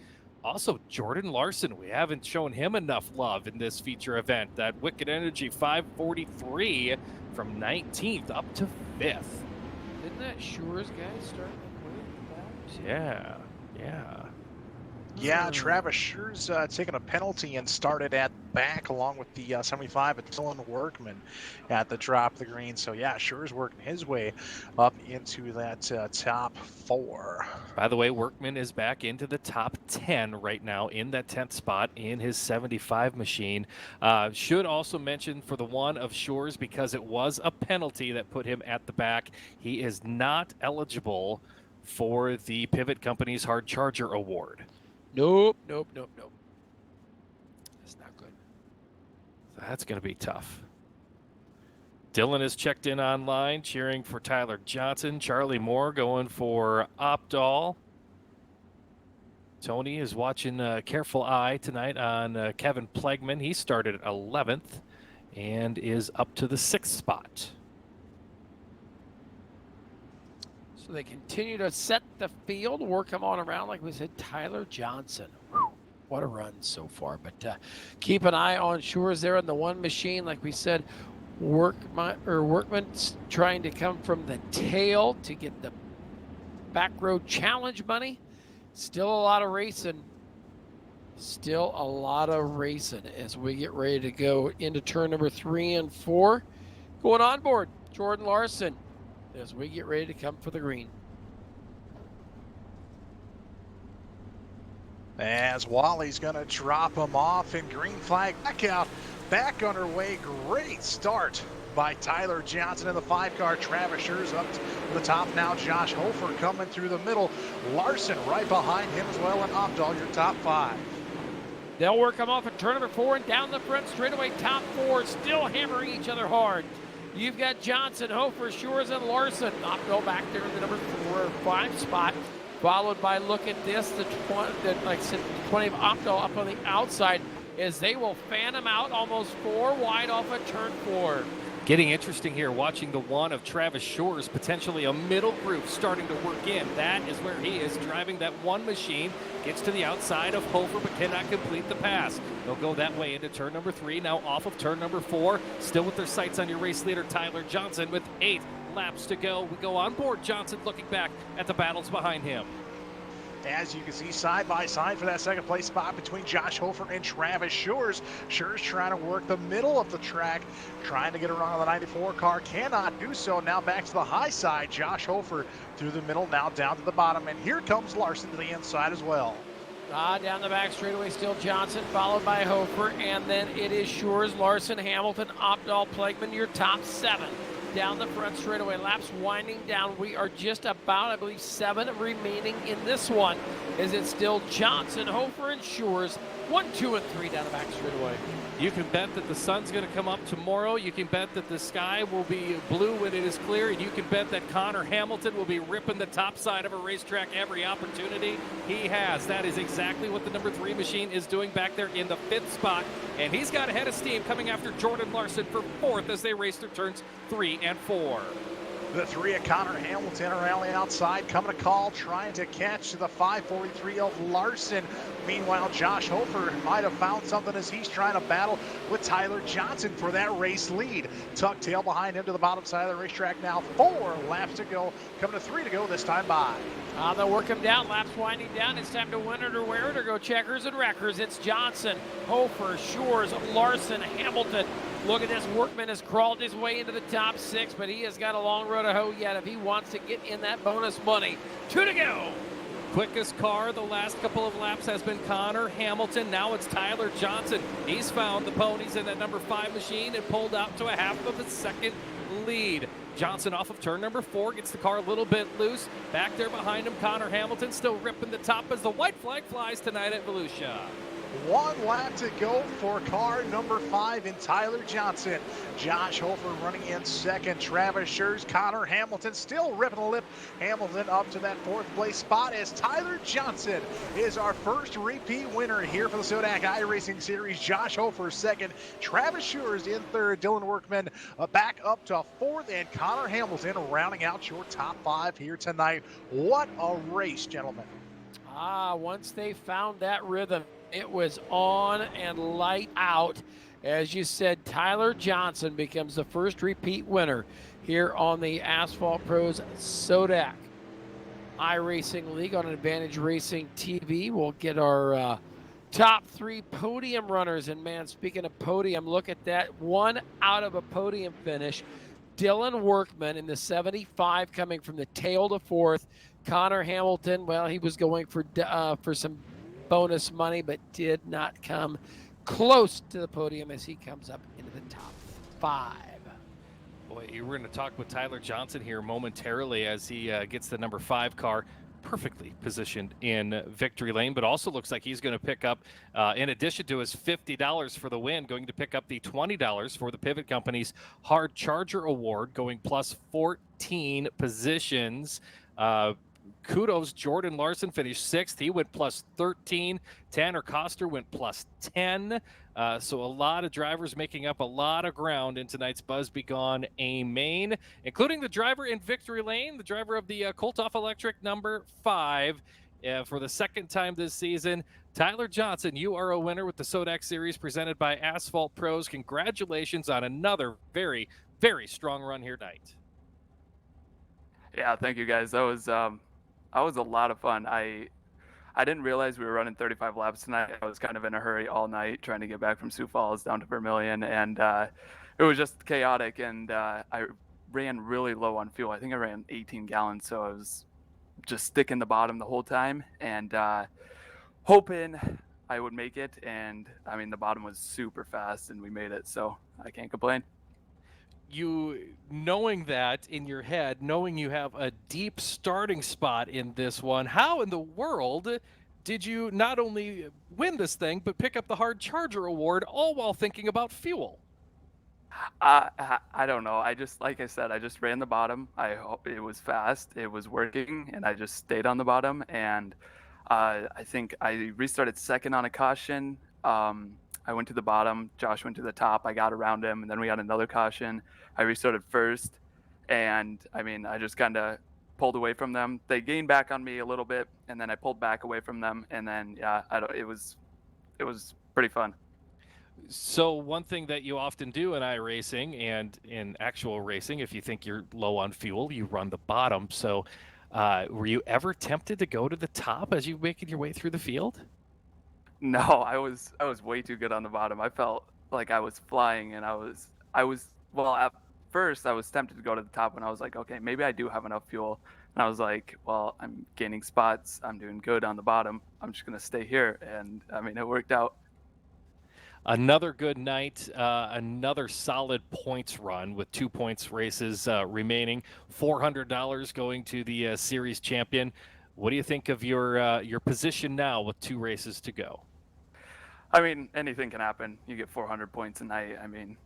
also Jordan Larson. We haven't shown him enough love in this feature event. That Wicked Energy 543 from 19th up to 5th. Didn't that Shores guy start like way Yeah. Yeah, Travis Shores taking a penalty and started at back along with the 75 of Dylan Workman at the drop of the green. So yeah, Shores working his way up into that top 4. By the way, Workman is back into the top 10 right now in that 10th spot in his 75 machine. Should also mention for the one of Shores, because it was a penalty that put him at the back, he is not eligible for the Pivot Company's Hard Charger Award. Nope. That's not good. That's going to be tough. Dylan is checked in online, cheering for Tyler Johnson. Charlie Moore going for Opdahl. Tony is watching a careful eye tonight on Kevin Plegman. He started at 11th and is up to the 6th spot. So they continue to set the field, work him on around, like we said, Tyler Johnson. What a run so far. But keep an eye on Shores there on the 1 machine. Like we said, Workman's trying to come from the tail to get the back row challenge money. Still a lot of racing. As we get ready to go into turn number 3 and 4. Going on board, Jordan Larson, as we get ready to come for the green. As Wally's going to drop him off, and green flag back out, back underway. Great start by Tyler Johnson in the 5 car. Travis Schurz up to the top now. Josh Hoefer coming through the middle. Larson right behind him as well, and Opdahl your top 5. They'll work them off at turn number 4 and down the front straightaway. Top 4 still hammering each other hard. You've got Johnson, Hoefer, Schurz, and Larson. Opdahl back there in the number 4 or 5 spot. Followed by, look at this, the 20 of Opdahl up on the outside as they will fan him out almost 4 wide off of turn 4. Getting interesting here, watching the one of Travis Schurz, potentially a middle group starting to work in. That is where he is driving that one machine, gets to the outside of Hoefer but cannot complete the pass. They'll go that way into turn number 3, now off of turn number 4, still with their sights on your race leader Tyler Johnson with 8 laps to go. We go on board Johnson looking back at the battles behind him. As you can see, side by side for that second place spot between Josh Hoefer and Travis Schurz. Schurz trying to work the middle of the track, trying to get around the 94 car, cannot do so. Now back to the high side. Josh Hoefer through the middle, now down to the bottom, and here comes Larson to the inside as well. Down the back straightaway, still Johnson, followed by Hoefer, and then it is Schurz, Larson, Hamilton, Opdahl, Plagman, your top 7. Down the front straightaway, laps winding down. We are just about, I believe, 7 remaining in this one. Is it still Johnson, Hoefer, and Schurz? 1, 2, and 3 down the back straightaway. You can bet that the sun's going to come up tomorrow. You can bet that the sky will be blue when it is clear. And you can bet that Connor Hamilton will be ripping the top side of a racetrack every opportunity he has. That is exactly what the number 3 machine is doing back there in the 5th spot. And he's got a head of steam coming after Jordan Larson for 4th as they race through turns 3 and 4. The 3 of Connor Hamilton around the outside, coming to call, trying to catch the 543 of Larson. Meanwhile, Josh Hoefer might have found something as he's trying to battle with Tyler Johnson for that race lead. Tuck tail behind him to the bottom side of the racetrack now. 4 laps to go, coming to 3 to go this time by. They'll work him down, laps winding down. It's time to win it or wear it or go checkers and wreckers. It's Johnson, Hoefer, Schurz, Larson, Hamilton. Look at this, Workman has crawled his way into the top 6, but he has got a long road to hoe yet if he wants to get in that bonus money. 2 to go. Quickest car the last couple of laps has been Connor Hamilton. Now it's Tyler Johnson. He's found the ponies in that number 5 machine and pulled out to a half of a second lead. Johnson off of turn number 4, gets the car a little bit loose. Back there behind him, Connor Hamilton still ripping the top as the white flag flies tonight at Volusia. 1 lap to go for car number 5 in Tyler Johnson. Josh Hoefer running in 2nd. Travis Schurz, Connor Hamilton still ripping the lip. Hamilton up to that 4th place spot as Tyler Johnson is our first repeat winner here for the SODAK iRacing Series. Josh Hoefer 2nd. Travis Schurz in 3rd. Dylan Workman back up to 4th. And Connor Hamilton rounding out your top 5 here tonight. What a race, gentlemen. Once they found that rhythm, it was on and light out. As you said, Tyler Johnson becomes the first repeat winner here on the Asphalt Pros SODAK iRacing League on Advantage Racing TV. We'll get our top 3 podium runners. And man, speaking of podium, look at that. 1 out of a podium finish. Dylan Workman in the 75 coming from the tail to 4th. Connor Hamilton, well, he was going for some bonus money, but did not come close to the podium as he comes up into the top 5. Boy, we're going to talk with Tyler Johnson here momentarily as he gets the number 5 car perfectly positioned in victory lane, but also looks like he's going to pick up, in addition to his $50 for the win, going to pick up the $20 for the Pivot Company's Hard Charger Award, going plus 14 positions. Kudos, Jordan Larson finished 6th. He went plus 13. Tanner Koster went plus 10. So a lot of drivers making up a lot of ground in tonight's Buzz Be Gone A main, including the driver in victory lane, the driver of the Coltoff Electric number 5 for the 2nd time this season. Tyler Johnson, you are a winner with the SODAK Series presented by Asphalt Pros. Congratulations on another very, very strong run here tonight. Yeah, thank you guys. That was a lot of fun. I didn't realize we were running 35 laps tonight. I was kind of in a hurry all night trying to get back from Sioux Falls down to Vermilion, and it was just chaotic, and I ran really low on fuel. I think I ran 18 gallons, so I was just sticking the bottom the whole time and hoping I would make it, and I mean the bottom was super fast and we made it, so I can't complain. you knowing that in your head, knowing you have a deep starting spot in this one, how in the world did you not only win this thing, but pick up the Hard Charger Award, all while thinking about fuel? I don't know. I just, like I said, I just ran the bottom. I hope it was fast. It was working, and I just stayed on the bottom. And I think I restarted second on a caution. I went to the bottom. Josh went to the top. I got around him, and then we got another caution. I restarted first, and I mean, I just kind of pulled away from them. They gained back on me a little bit, and then I pulled back away from them, and then yeah, it was pretty fun. So one thing that you often do in iRacing and in actual racing, if you think you're low on fuel, you run the bottom. So were you ever tempted to go to the top as you making your way through the field? No, I was way too good on the bottom. I felt like I was flying, and I was well, at first I was tempted to go to the top, and I was like, okay, maybe I do have enough fuel. And I was like, well, I'm gaining spots. I'm doing good on the bottom. I'm just gonna stay here, and I mean, it worked out. Another good night, another solid points run with 2 points races remaining. $400 going to the series champion. What do you think of your position now with 2 races to go? I mean, anything can happen. You get 400 points a night. I mean,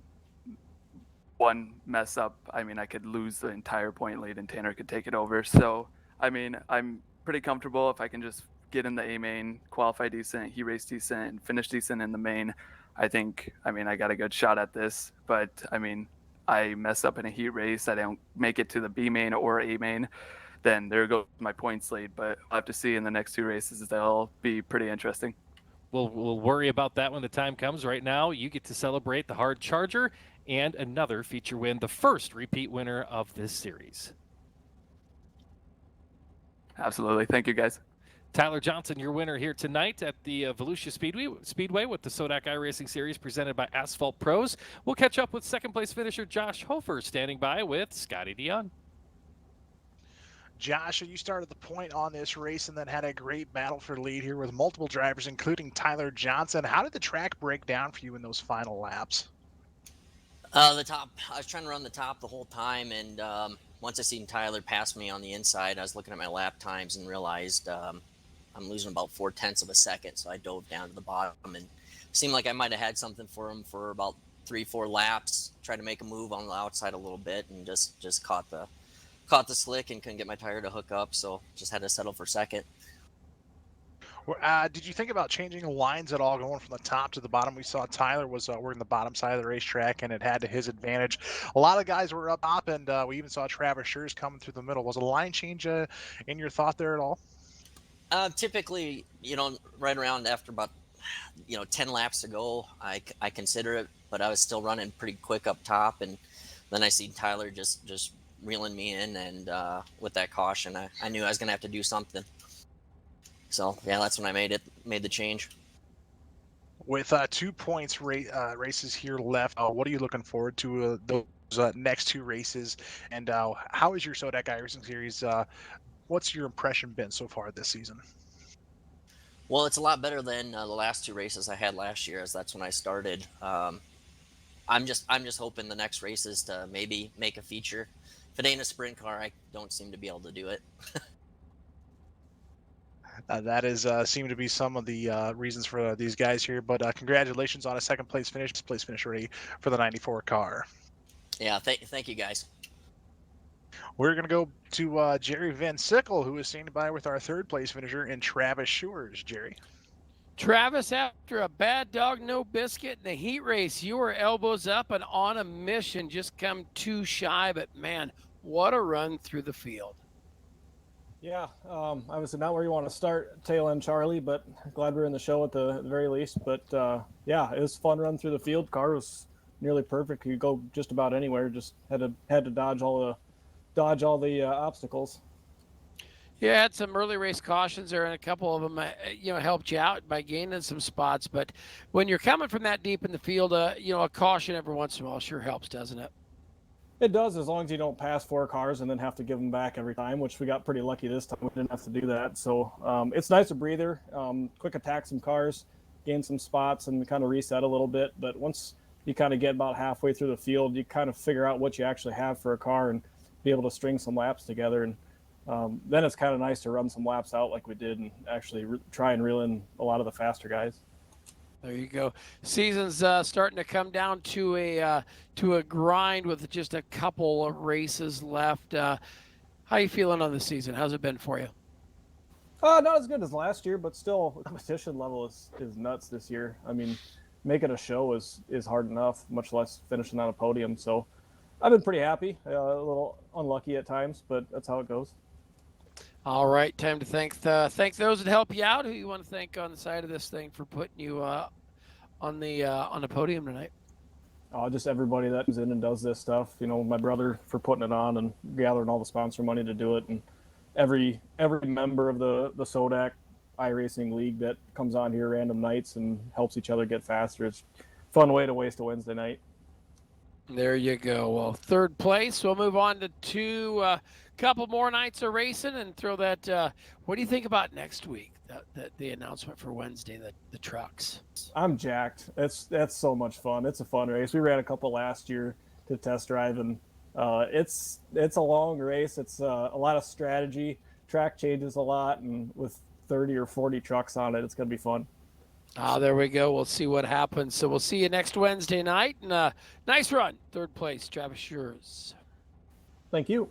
one mess up, I mean, I could lose the entire point lead, and Tanner could take it over. So, I mean, I'm pretty comfortable if I can just get in the A main, qualify decent, heat race decent, and finish decent in the main. I think, I mean, I got a good shot at this, but I mean, I mess up in a heat race, I don't make it to the B main or A main, then there goes my points lead. But I'll have to see in the next 2 races. They'll be pretty interesting. We'll worry about that when the time comes. Right now, you get to celebrate the Hard Charger and another feature win, the first repeat winner of this series. Absolutely. Thank you, guys. Tyler Johnson, your winner here tonight at the Volusia Speedway with the SODAK iRacing Series presented by Asphalt Pros. We'll catch up with second place finisher Josh Hoefer standing by with Scotty Dion. Josh, you started the point on this race and then had a great battle for lead here with multiple drivers, including Tyler Johnson. How did the track break down for you in those final laps? The top. I was trying to run the top the whole time, and once I seen Tyler pass me on the inside, I was looking at my lap times and realized I'm losing about 0.4 of a second. So I dove down to the bottom, and seemed like I might have had something for him for about 3-4 laps. Tried to make a move on the outside a little bit, and just caught the slick and couldn't get my tire to hook up. So just had to settle for second. Did you think about changing the lines at all, going from the top to the bottom? We saw Tyler was working the bottom side of the racetrack, and it had to his advantage. A lot of guys were up top, and we even saw Travis Schurz coming through the middle. Was a line change in your thought there at all? Typically, right around after about 10 laps to go, I consider it, but I was still running pretty quick up top, and then I see Tyler just reeling me in, and with that caution, I knew I was gonna have to do something. So yeah, that's when I made the change. With 2 points races here left, what are you looking forward to those next 2 races? And how is your SODAK iRacing Series? What's your impression been so far this season? Well, it's a lot better than the last 2 races I had last year, as that's when I started. I'm just hoping the next races to maybe make a feature. If it ain't a sprint car, I don't seem to be able to do it. That is seem to be some of the reasons for these guys here. But congratulations on a second place finish ready for the 94 car. Yeah, thank you guys. We're going to go to Jerry Van Sickle, who is standing by with our third place finisher in Travis Schurz. Jerry. Travis, after a bad dog, no biscuit in the heat race, you were elbows up and on a mission, just come too shy, but man, what a run through the field. Yeah, obviously not where you want to start, tail end Charlie, but glad we're in the show at the very least. But yeah, it was a fun run through the field. Car was nearly perfect. You could go just about anywhere. Just had to dodge all the obstacles. Yeah, had some early race cautions there, and a couple of them, helped you out by gaining some spots. But when you're coming from that deep in the field, a caution every once in a while sure helps, doesn't it? It does, as long as you don't pass 4 cars and then have to give them back every time, which we got pretty lucky this time. We didn't have to do that. So it's nice, a breather, quick attack some cars, gain some spots, and kind of reset a little bit. But once you kind of get about halfway through the field, you kind of figure out what you actually have for a car and be able to string some laps together. And then it's kind of nice to run some laps out like we did and actually try and reel in a lot of the faster guys. There you go. Season's starting to come down to a grind with just a couple of races left. How you feeling on the season? How's it been for you? Not as good as last year, but still, the competition level is nuts this year. I mean, making a show is hard enough, much less finishing on a podium. So I've been pretty happy, a little unlucky at times, but that's how it goes. All right, time to thank those that help you out. Who you want to thank on the side of this thing for putting you on the podium tonight? Just everybody that comes in and does this stuff. You know, my brother for putting it on and gathering all the sponsor money to do it, and every member of the SODAK iRacing League that comes on here random nights and helps each other get faster. It's a fun way to waste a Wednesday night. There you go. Well, third place. We'll move on to two couple more nights of racing and throw that. What do you think about next week? The announcement for Wednesday, the trucks. I'm jacked. That's so much fun. It's a fun race. We ran a couple last year to test drive, and it's a long race. It's a lot of strategy. Track changes a lot, and with 30 or 40 trucks on it, it's going to be fun. There we go. We'll see what happens. So we'll see you next Wednesday night. And nice run. Third place, Travis Schurz. Thank you.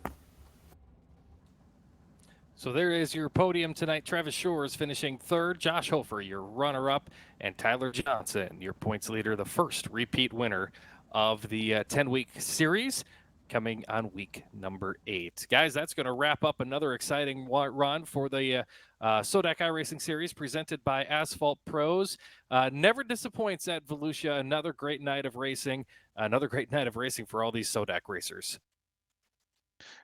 So there is your podium tonight. Travis Schurz finishing third. Josh Hoefer, your runner-up. And Tyler Johnson, your points leader, the first repeat winner of the 10-week series, coming on week number 8. Guys, that's going to wrap up another exciting run for the SODAK iRacing Series presented by Asphalt Pros. Never disappoints at Volusia. Another great night of racing. Another great night of racing for all these SODAK racers.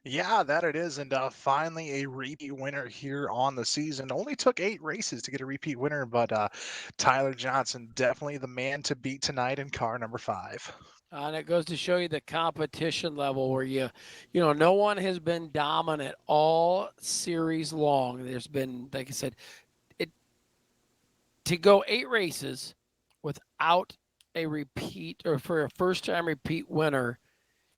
Yeah, that it is. And finally a repeat winner here on the season. Only took 8 races to get a repeat winner, but Tyler Johnson, definitely the man to beat tonight in car number 5. And it goes to show you the competition level where no one has been dominant all series long. There's been, like I said, to go 8 races without a repeat or for a first-time repeat winner.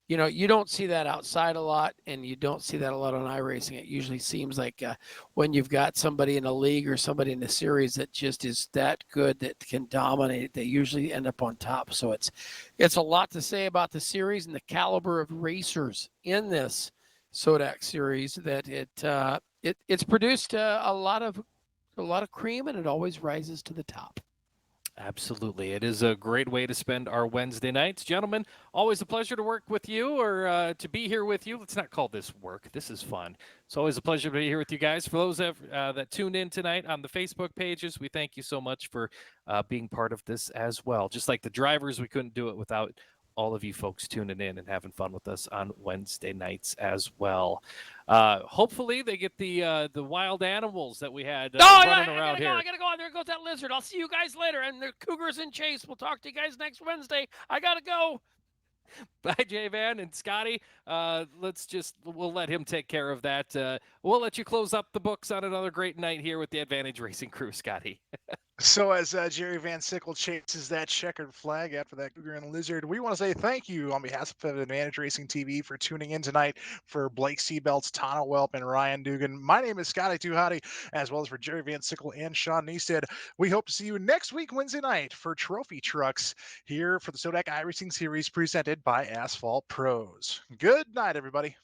You don't see that outside a lot, and you don't see that a lot on iRacing. It usually seems like when you've got somebody in a league or somebody in a series that just is that good that can dominate, they usually end up on top. So it's a lot to say about the series and the caliber of racers in this SODAK series that it's produced a lot of cream, and it always rises to the top. Absolutely. It is a great way to spend our Wednesday nights. Gentlemen, always a pleasure to work with you or to be here with you. Let's not call this work. This is fun. It's always a pleasure to be here with you guys. For those that tuned in tonight on the Facebook pages, we thank you so much for being part of this as well. Just like the drivers, we couldn't do it without all of you folks tuning in and having fun with us on Wednesday nights as well. Hopefully they get the wild animals that we had running around here. I gotta go. There goes that lizard. I'll see you guys later. And the Cougars in chase. We'll talk to you guys next Wednesday. I gotta go. Bye, Jay Van and Scotty. We'll let him take care of that. We'll let you close up the books on another great night here with the Advantage Racing crew, Scotty. So as Jerry Van Sickle chases that checkered flag after that cougar and lizard, we want to say thank you on behalf of Advantage Racing TV for tuning in tonight. For Blake Seabelts, Tana Welp, and Ryan Dugan, my name is Scotty Tuhati, as well as for Jerry Van Sickle and Sean Neisted. We hope to see you next week, Wednesday night, for Trophy Trucks here for the SODAK iRacing Series presented by Asphalt Pros. Good night, everybody.